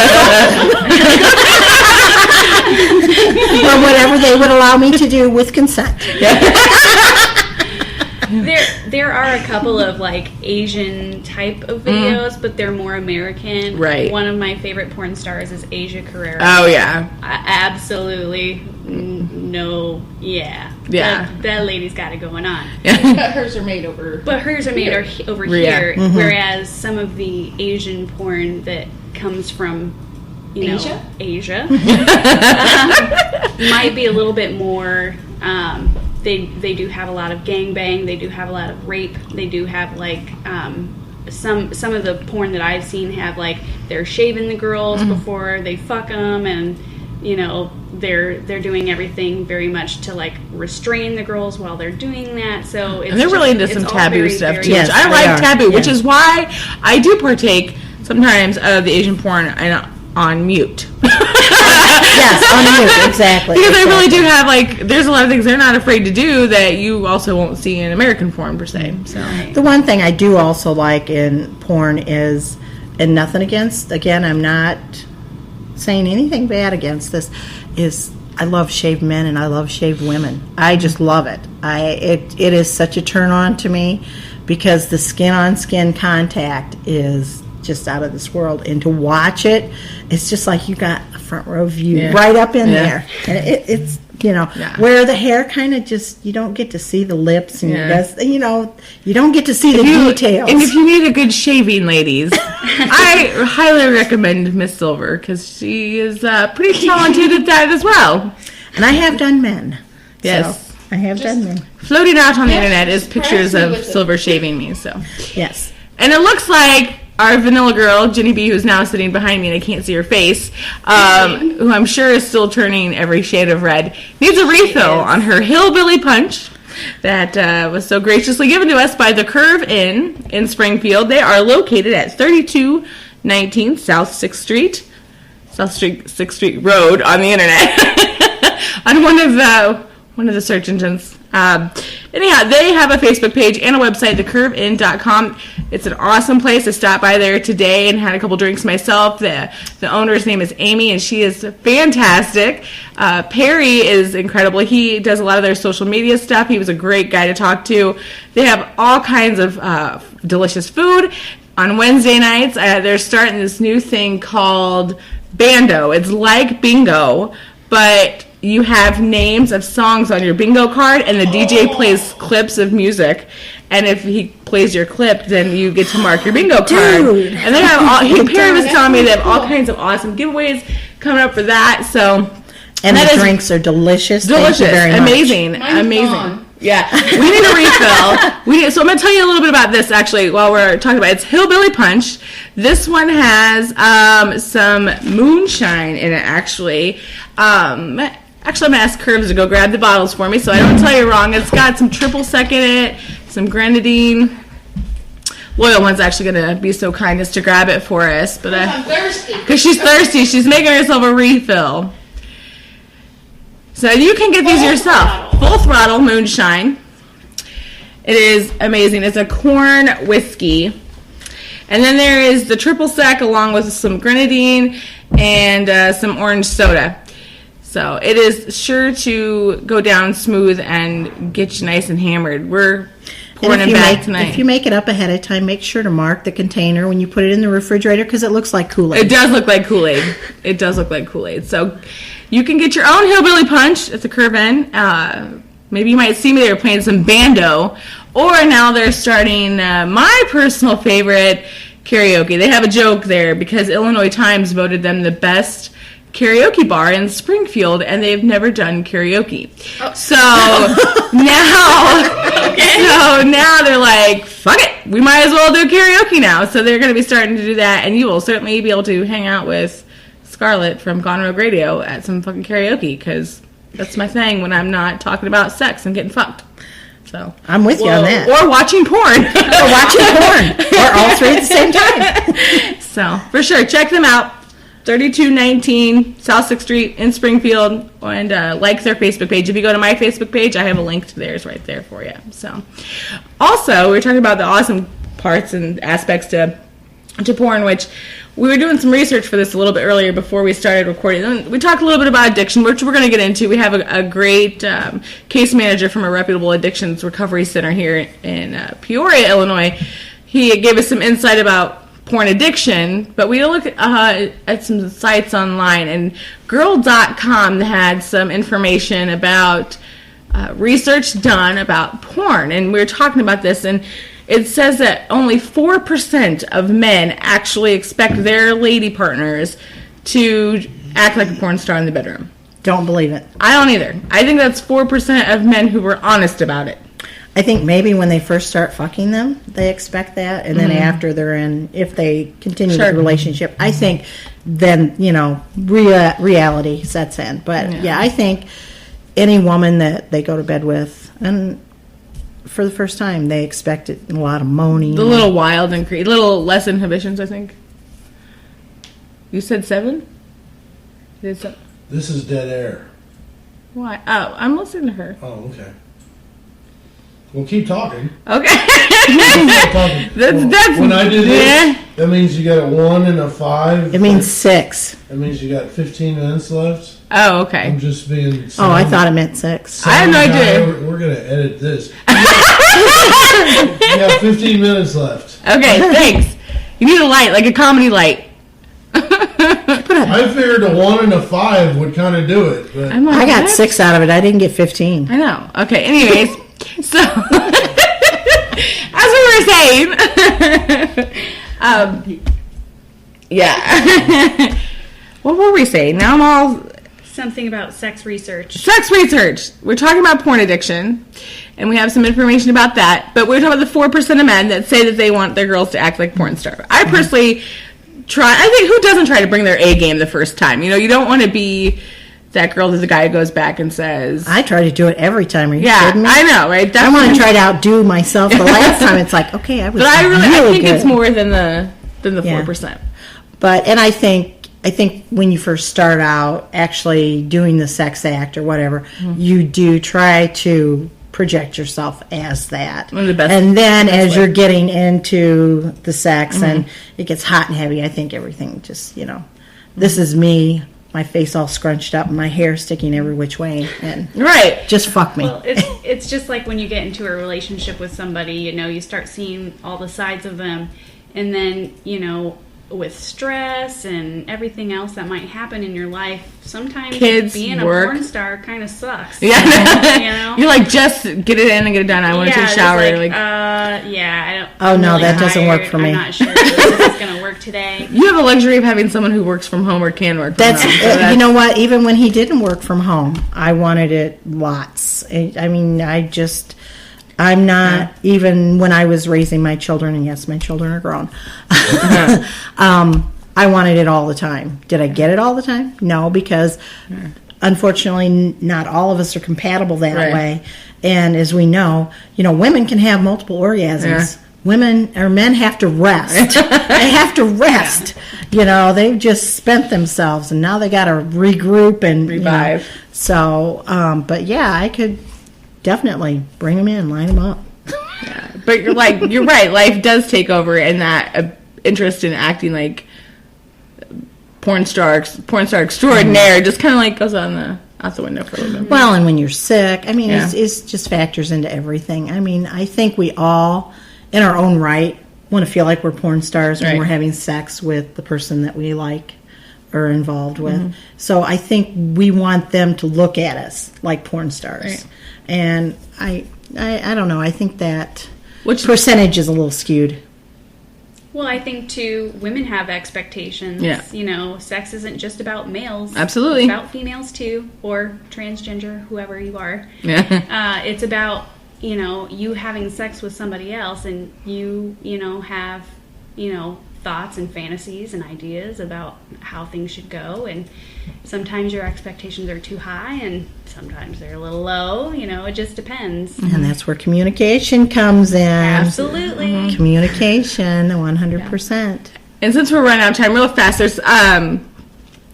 to or whatever they would allow me to do with consent. There are a couple of like Asian type of videos, but they're more American. Right. One of my favorite porn stars is Asia Carrera. Oh, yeah. Absolutely. No. Yeah. Yeah. That lady's got it going on. But hers are made over. But hers are made over Yeah. here, whereas some of the Asian porn that comes from, Asia might be a little bit more. They do have a lot of gangbang. They do have a lot of rape. They do have like some of the porn that I've seen have like they're shaving the girls before they fuck them, and you know they're doing everything very much to like restrain the girls while they're doing that. So it's and they're really into it's some all taboo very, stuff very- too. Yes, which I they like are. taboo, which Yeah. is why I do partake sometimes of the Asian porn and on mute. Yes, on mute, exactly. Because I really do have, like, there's a lot of things they're not afraid to do that you also won't see in American porn, per se. So The one thing I do also like in porn is, and nothing against, again, I'm not saying anything bad against this, is I love shaved men and I love shaved women. I just love it. It is such a turn on to me because the skin on skin contact is just out of this world, and to watch it, it's just like you got a front row view right up in there, and it's where the hair kind of just, you don't get to see the lips, and you don't get to see the details. And if you need a good shaving, ladies, I highly recommend Miss Silver, because she is pretty talented at that as well. And I have done men. Yes. So I have done men. Floating out on the internet is surprised pictures me of with Silver shaving me, so. Yes. And it looks like our vanilla girl, Jenny B, who's now sitting behind me and I can't see her face, who I'm sure is still turning every shade of red, needs a refill on her hillbilly punch that was so graciously given to us by the Curve Inn in Springfield. They are located at 3219 South 6th Street, 6th Street Road on the internet, on one of the search engines. Anyhow, they have a Facebook page and a website, thecurveinn.com. It's an awesome place. I stopped by there today and had a couple drinks myself. The owner's name is Amy, and she is fantastic. Perry is incredible. He does a lot of their social media stuff. He was a great guy to talk to. They have all kinds of delicious food. On Wednesday nights, they're starting this new thing called Bando. It's like bingo, but you have names of songs on your bingo card, and the DJ plays clips of music. And if he plays your clip, then you get to mark your bingo card. Dude. And they have Perry was telling me they have all kinds of awesome giveaways coming up for that. So, And that the is drinks are delicious. delicious, Thank you very much. amazing, Mine's amazing. gone. Yeah, we need a refill. So I'm going to tell you a little bit about this, actually, while we're talking about it. It's Hillbilly Punch. This one has some moonshine in it, actually. Actually, I'm going to ask Curves to go grab the bottles for me, so I don't tell you wrong. It's got some triple sec in it, some grenadine. Loyal one's actually going to be so kind as to grab it for us, but I'm thirsty. because she's thirsty, she's making herself a refill. So you can get these Full yourself. throttle. Full throttle moonshine. It is amazing. It's a corn whiskey. And then there is the triple sec along with some grenadine and some orange soda. So it is sure to go down smooth and get you nice and hammered. We're pouring it back tonight. If you make it up ahead of time, make sure to mark the container when you put it in the refrigerator because it looks like Kool-Aid. It does look like Kool-Aid. It does look like Kool-Aid. So you can get your own Hillbilly Punch at the Curve Inn. Maybe you might see me there playing some bando. Or now they're starting my personal favorite, karaoke. They have a joke there because Illinois Times voted them the best karaoke bar in Springfield, and they've never done karaoke. Oh. So now they're like, fuck it, we might as well do karaoke now. So they're going to be starting to do that, and you will certainly be able to hang out with Scarlett from Gone Rogue Radio at some fucking karaoke, because that's my thing when I'm not talking about sex and getting fucked. So I'm with you on that. Or watching porn. Or watching porn. Or all three at the same time. So, for sure, check them out. 3219 South 6th Street in Springfield, and like their Facebook page. If you go to my Facebook page, I have a link to theirs right there for you. So, also, we were talking about the awesome parts and aspects to porn, which we were doing some research for this a little bit earlier before we started recording. And we talked a little bit about addiction, which we're going to get into. We have a great case manager from a reputable addictions recovery center here in Peoria, Illinois. He gave us some insight about porn addiction, but we look at some sites online, and girl.com had some information about research done about porn, and we were talking about this, and it says that only 4% of men actually expect their lady partners to act like a porn star in the bedroom. Don't believe it. I don't either. I think that's 4% of men who were honest about it. I think maybe when they first start fucking them, they expect that, and then after they're in, if they continue the relationship, I think then reality sets in. But I think any woman that they go to bed with, and for the first time, they expect it, a lot of moaning, a little wild and a little less inhibitions. I think you said 7. This is dead air. Why? Oh, I'm listening to her. Oh, okay. Well, keep talking. Okay. That's when I do this, that means you got a 1 and a 5. It means 6. That means you got 15 minutes left. Oh, okay. I'm just being... I thought it meant 6. I have no idea. We're going to edit this. You got 15 minutes left. Okay, thanks. You need a light, like a comedy light. I figured a 1 and a 5 would kind of do it. But I got 6 out of it. I didn't get 15. I know. Okay, anyways. So, as we were saying, what were we saying? Now I'm all... Something about sex research. Sex research. We're talking about porn addiction, and we have some information about that. But we're talking about the 4% of men that say that they want their girls to act like porn stars. I personally I think, who doesn't try to bring their A game the first time? You don't want to be that girl that the guy goes back and says... I try to do it every time. Are you kidding me? I know, right? I want to try to outdo myself. The last time, it's like, okay, I was I think good. it's more than the 4%. But, and I think when you first start out actually doing the sex act or whatever, you do try to project yourself as that. And then as you're getting into the sex and it gets hot and heavy, I think everything just, this is me, my face all scrunched up, my hair sticking every which way, and just fuck me. Well, it's just like when you get into a relationship with somebody, you start seeing all the sides of them, and then, with stress and everything else that might happen in your life, sometimes being a porn star kind of sucks. Yeah. You're like, just get it in and get it done. I want to take a shower. I don't. Oh, no, that doesn't work for me. I'm not sure if this is going to work today. You have the luxury of having someone who works from home or can work from home. That's, you know what? Even when he didn't work from home, I wanted it lots. I mean, I'm not, even when I was raising my children, and yes, my children are grown, I wanted it all the time. Did I get it all the time? No, because unfortunately not all of us are compatible that way. And as we know, women can have multiple orgasms. Men have to rest. They have to rest. They've just spent themselves, and now they got to regroup and revive. But yeah, I could definitely bring them in, line them up. But you're right. Life does take over, and that interest in acting like porn star extraordinaire just kind of like goes out the window for a little bit. Well, and when you're sick, I mean, it's just factors into everything. I mean, I think we all, in our own right, want to feel like we're porn stars when we're having sex with the person that we like or involved with. So I think we want them to look at us like porn stars. And I don't know. I think that percentage is a little skewed. Well, I think, too, women have expectations. Yeah. Sex isn't just about males. Absolutely. It's about females, too, or transgender, whoever you are. Yeah. It's about, you having sex with somebody else, and you have, thoughts and fantasies and ideas about how things should go, and sometimes your expectations are too high and sometimes they're a little low. It just depends. And that's where communication comes in. Absolutely. Communication, 100%. And since we're running out of time real fast, there's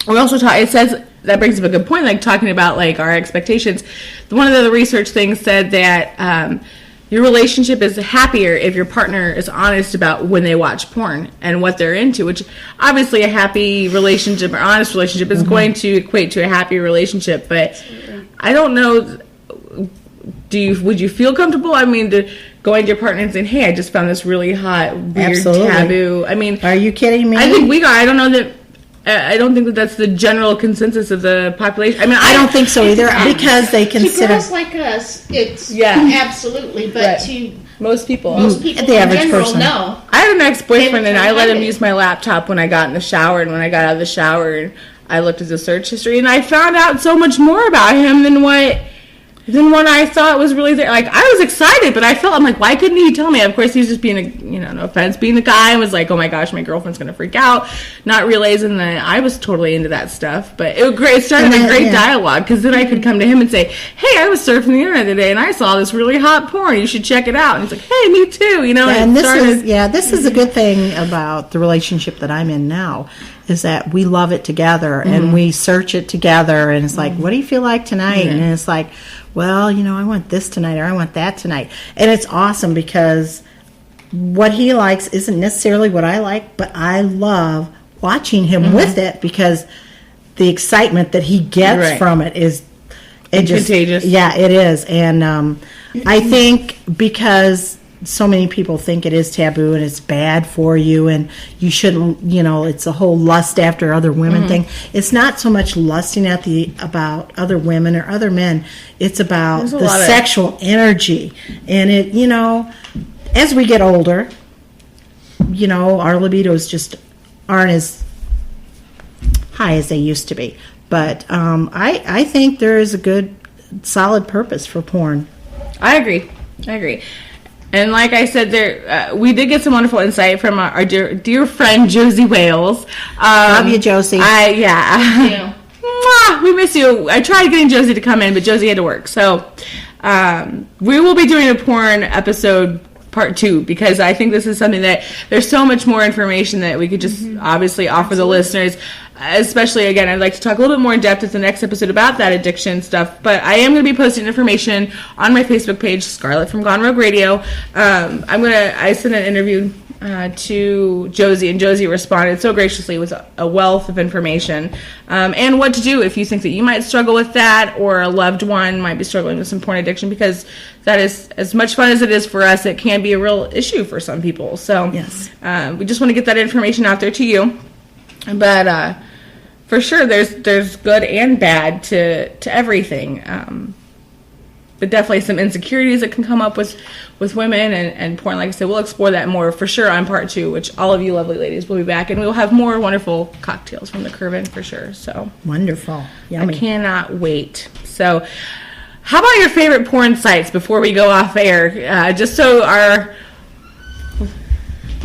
we also talk, it says, that brings up a good point, like talking about like our expectations. One of the research things said that your relationship is happier if your partner is honest about when they watch porn and what they're into, which obviously a happy relationship or honest relationship is going to equate to a happy relationship. But I don't know, would you feel comfortable? I mean, going to your partner and saying, hey, I just found this really hot, weird taboo. I mean, are you kidding me? I think I don't think that that's the general consensus of the population. I mean, I don't think so either, because they consider... To girls like us, it's absolutely, but to most people, the average person. No. I had an ex-boyfriend, and I let him use my laptop when I got in the shower, and when I got out of the shower, I looked at the search history, and I found out so much more about him than what then when I saw it was really there, like, I was excited, but I'm like, why couldn't he tell me? Of course, he's just being no offense, being a guy, and was like, oh my gosh, my girlfriend's going to freak out, not realizing that I was totally into that stuff. But it started a great dialogue, because then I could come to him and say, hey, I was surfing the internet today, and I saw this really hot porn. You should check it out. And he's like, hey, me too. And this is a good thing about the relationship that I'm in now, is that we love it together, and we search it together, and it's like, what do you feel like tonight? And it's like, well, I want this tonight, or I want that tonight. And it's awesome, because what he likes isn't necessarily what I like, but I love watching him with it, because the excitement that he gets from it is contagious. Yeah, it is. And I think because so many people think it is taboo and it's bad for you, and you shouldn't, it's a whole lust after other women thing. It's not so much lusting about other women or other men. It's about the sexual energy. And it, as we get older, our libidos just aren't as high as they used to be. But I think there is a good, solid purpose for porn. I agree. And like I said, we did get some wonderful insight from our dear friend Josie Wales. Love you, Josie. Yeah. We miss you. I tried getting Josie to come in, but Josie had to work. So we will be doing a porn episode part 2, because I think this is something that there's so much more information that we could just obviously offer the listeners. Especially, again, I'd like to talk a little bit more in depth at the next episode about that addiction stuff. But I am going to be posting information on my Facebook page, Scarlett from Gone Rogue Radio. I sent an interview to Josie, and Josie responded so graciously with a wealth of information, and what to do if you think that you might struggle with that, or a loved one might be struggling with some porn addiction, because that is, as much fun as it is for us, it can be a real issue for some people. So yes, we just want to get that information out there to you. But for sure, there's good and bad to everything. But definitely some insecurities that can come up with women and porn. Like I said, we'll explore that more for sure on part 2, which all of you lovely ladies will be back, and we'll have more wonderful cocktails from the Curvin for sure. So wonderful, yummy! I cannot wait. So, how about your favorite porn sites before we go off air? Just so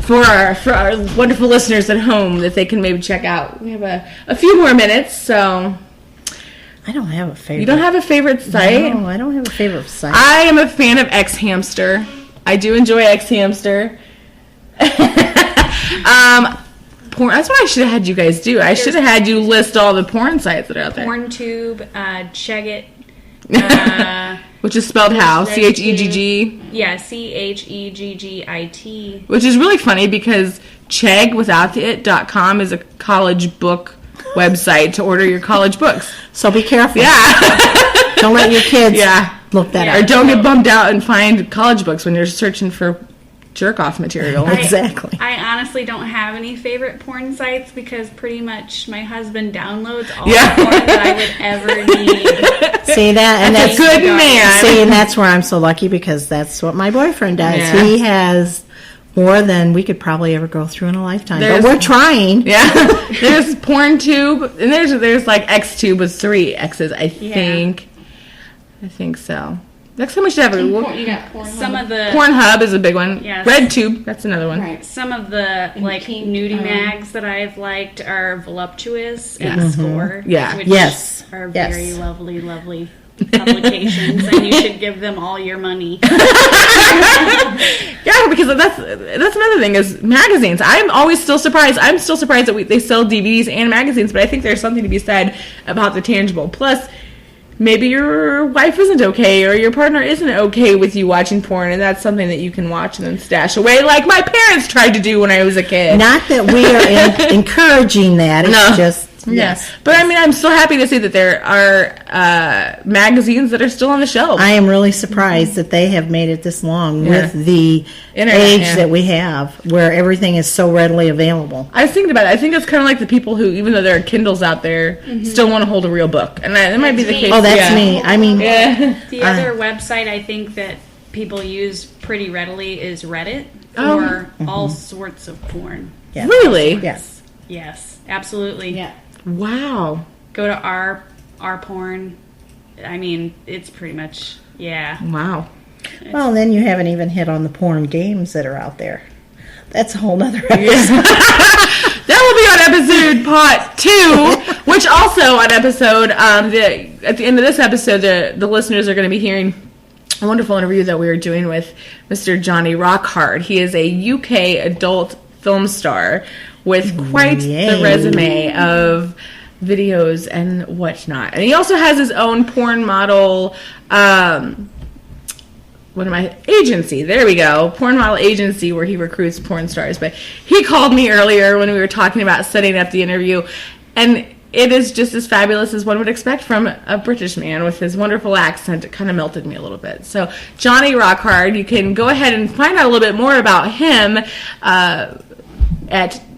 for our wonderful listeners at home, that they can maybe check out. We have a few more minutes, so. I don't have a favorite. You don't have a favorite site? No, I don't have a favorite site. I am a fan of X Hamster. I do enjoy X Hamster. Porn. That's what I should have had you guys do. I should have had you list all the porn sites that are out there. PornTube, Cheggit. Which is spelled how? C-H-E-G-G? Yeah, C-H-E-G-G-I-T. Which is really funny, because Chegg without the it.com is a college book website to order your college books. So be careful. Yeah. Don't let your kids look that up. Or don't get bummed out and find college books when you're searching for jerk-off material. Exactly. I honestly don't have any favorite porn sites, because pretty much my husband downloads all the porn that I would ever need. See that? And that's a good man. See, and that's where I'm so lucky, because that's what my boyfriend does. Yeah. He has more than we could probably ever go through in a lifetime. But we're trying. Yeah. There's PornTube, and there's like XTube with 3 X's, I think. I think so. Next time we should have you got Pornhub. Some of the Pornhub is a big one. Yes. RedTube, that's another one. Right. Some of the nudie mags that I've liked are Voluptuous and Score. Yeah. Which are very lovely, lovely publications, and you should give them all your money. Yeah, because that's another thing is magazines. I'm always still surprised. I'm still surprised that they sell DVDs and magazines, but I think there's something to be said about the tangible. Plus, maybe your wife isn't okay, or your partner isn't okay with you watching porn, and that's something that you can watch and then stash away, like my parents tried to do when I was a kid. Not that we are encouraging that. It's just... Yes. But I mean, I'm still happy to see that there are magazines that are still on the shelf. I am really surprised that they have made it this long with the age that we have, where everything is so readily available. I was thinking about it. I think it's kind of like the people who, even though there are Kindles out there, still want to hold a real book. And that might be the case. Oh, that's me. I mean... The other website I think that people use pretty readily is Reddit for all sorts of porn. Yeah. Really? Yes. Yes, absolutely. Yeah. Wow. Go to our porn. I mean, it's pretty much, yeah. Wow. Well, then you haven't even hit on the porn games that are out there. That's a whole nother episode. That will be on episode part 2, which also on episode, at the end of this episode, the listeners are going to be hearing a wonderful interview that we were doing with Mr. Johnny Rockhard. He is a UK adult film star with quite the resume of videos and whatnot. And he also has his own porn model, agency. There we go. Porn model agency where he recruits porn stars. But he called me earlier when we were talking about setting up the interview, and it is just as fabulous as one would expect from a British man with his wonderful accent. It kind of melted me a little bit. So Johnny Rockhard, you can go ahead and find out a little bit more about him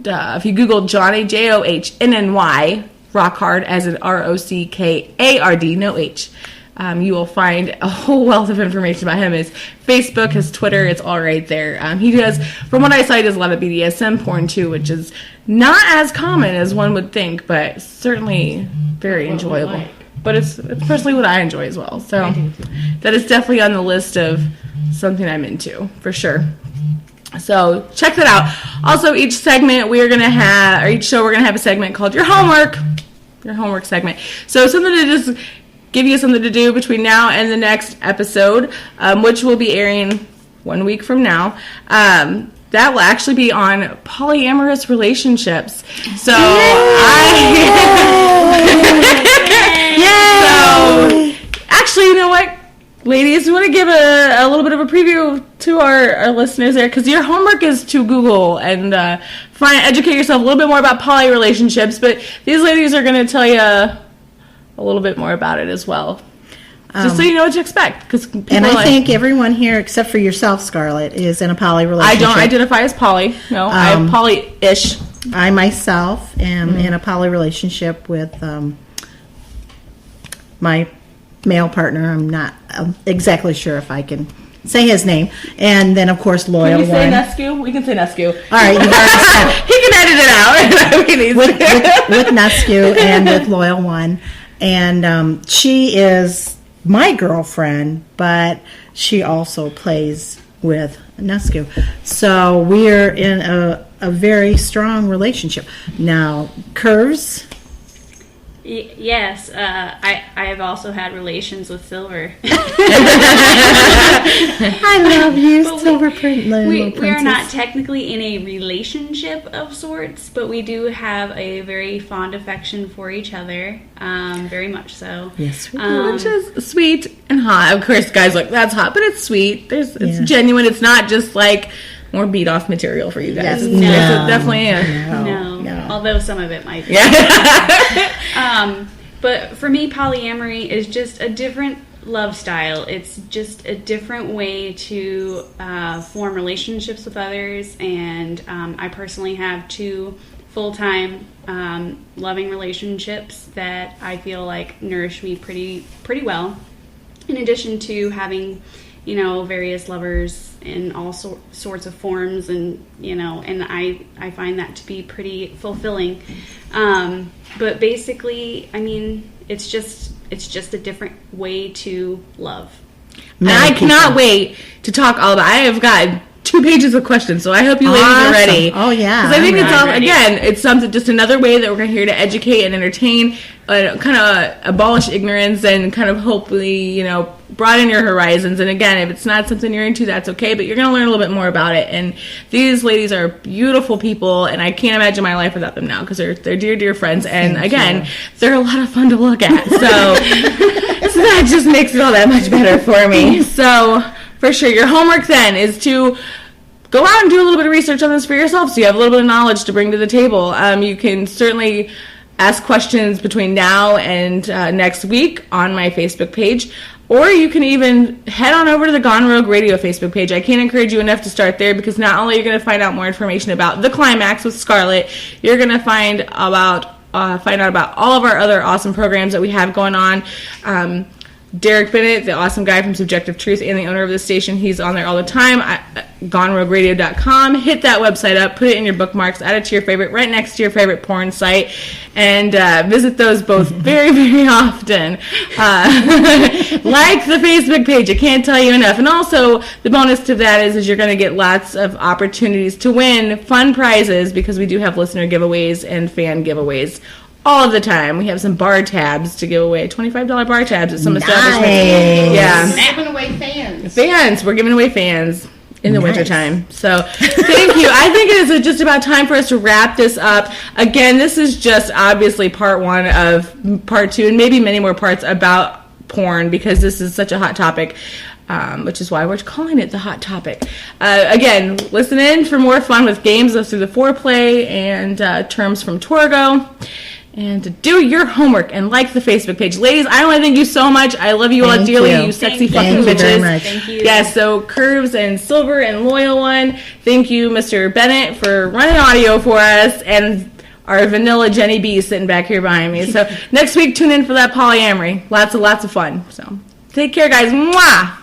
if you Google Johnny, Johnnny, Rockhard, as in Rockard, no H. You will find a whole wealth of information about him. His Facebook, his Twitter, it's all right there. He does, from what I saw, he does a lot of BDSM porn too, which is not as common as one would think, but certainly very enjoyable. But it's personally what I enjoy as well. So that is definitely on the list of something I'm into, for sure. So check that out. Also, each segment we're going to have, or each show we're going to have a segment called Your Homework segment. So something to just give you something to do between now and the next episode, which will be airing 1 week from now. That will actually be on polyamorous relationships. So actually, you know what, ladies, we want to give a little bit of a preview to our listeners there, because your homework is to Google and educate yourself a little bit more about poly relationships. But these ladies are going to tell you a little bit more about it as well, just so you know what to expect. And I think everyone here, except for yourself, Scarlett, is in a poly relationship. I don't identify as poly. No, I'm poly-ish. I myself am in a poly relationship with my male partner. I'm not exactly sure if I can say his name. And then, of course, Loyal One. Can you say Nescu? We can say Nescu. All right, you've already said it. He can edit it out. with Nescu and with Loyal One. And she is my girlfriend, but she also plays with Nescu. So we're in a very strong relationship. Now, Curves? Yes, I have also had relations with Silver. I love you, Silver Princess. We are not technically in a relationship of sorts, but we do have a very fond affection for each other, very much so. Yes, we do. Which is sweet and hot. Of course, guys are like, that's hot, but it's sweet. It's genuine. It's not just like more beat off material for you guys. Yes. It's definitely no. Although some of it might be. Yeah. But for me, polyamory is just a different love style. It's just a different way to form relationships with others. And I personally have 2 full-time loving relationships that I feel like nourish me pretty well. In addition to having, various lovers in all sorts of forms, and and I find that to be pretty fulfilling. But basically, I mean, it's just a different way to love. And I cannot wait to talk all about. I have got 2 pages of questions, so I hope you ladies are ready. Oh yeah, because I think it's something, just another way that we're here to educate and entertain, kind of abolish ignorance, and kind of hopefully broaden your horizons. And again, if it's not something you're into, that's okay, but you're going to learn a little bit more about it. And these ladies are beautiful people, and I can't imagine my life without them now, because they're dear friends. And again, they're a lot of fun to look at. So that just makes it all that much better for me. So for sure, your homework then is to go out and do a little bit of research on this for yourself, so you have a little bit of knowledge to bring to the table. You can certainly ask questions between now and next week on my Facebook page, or you can even head on over to the Gone Rogue Radio Facebook page. I can't encourage you enough to start there, because not only are you going to find out more information about the Climax with Scarlett, you're going to find out about all of our other awesome programs that we have going on. Derek Bennett, the awesome guy from Subjective Truth and the owner of the station, he's on there all the time. gonerogueradio.com. Hit that website up, put it in your bookmarks, add it to your favorite, right next to your favorite porn site, and visit those both very, very often. Like the Facebook page, I can't tell you enough. And also, the bonus to that is you're going to get lots of opportunities to win fun prizes, because we do have listener giveaways and fan giveaways all of the time. We have some bar tabs to give away, $25 bar tabs at some establishments. Yeah. Giving away fans. Fans. We're giving away fans in the wintertime. So thank you. I think it is just about time for us to wrap this up. Again, this is just obviously part 1 of part 2, and maybe many more parts about porn, because this is such a hot topic. Which is why we're calling it the hot topic. Again, listen in for more fun with games through the foreplay and terms from Torgo. And do your homework and like the Facebook page. Ladies, I want to thank you so much. I love you all Thank dearly, you. you sexy Thank fucking you very bitches. much. Thank you. Yes, so Curves and Silver and Loyal One. Thank you, Mr. Bennett, for running audio for us, and our vanilla Jenny B sitting back here behind me. So next week, tune in for that polyamory. Lots of fun. So take care, guys. Mwah!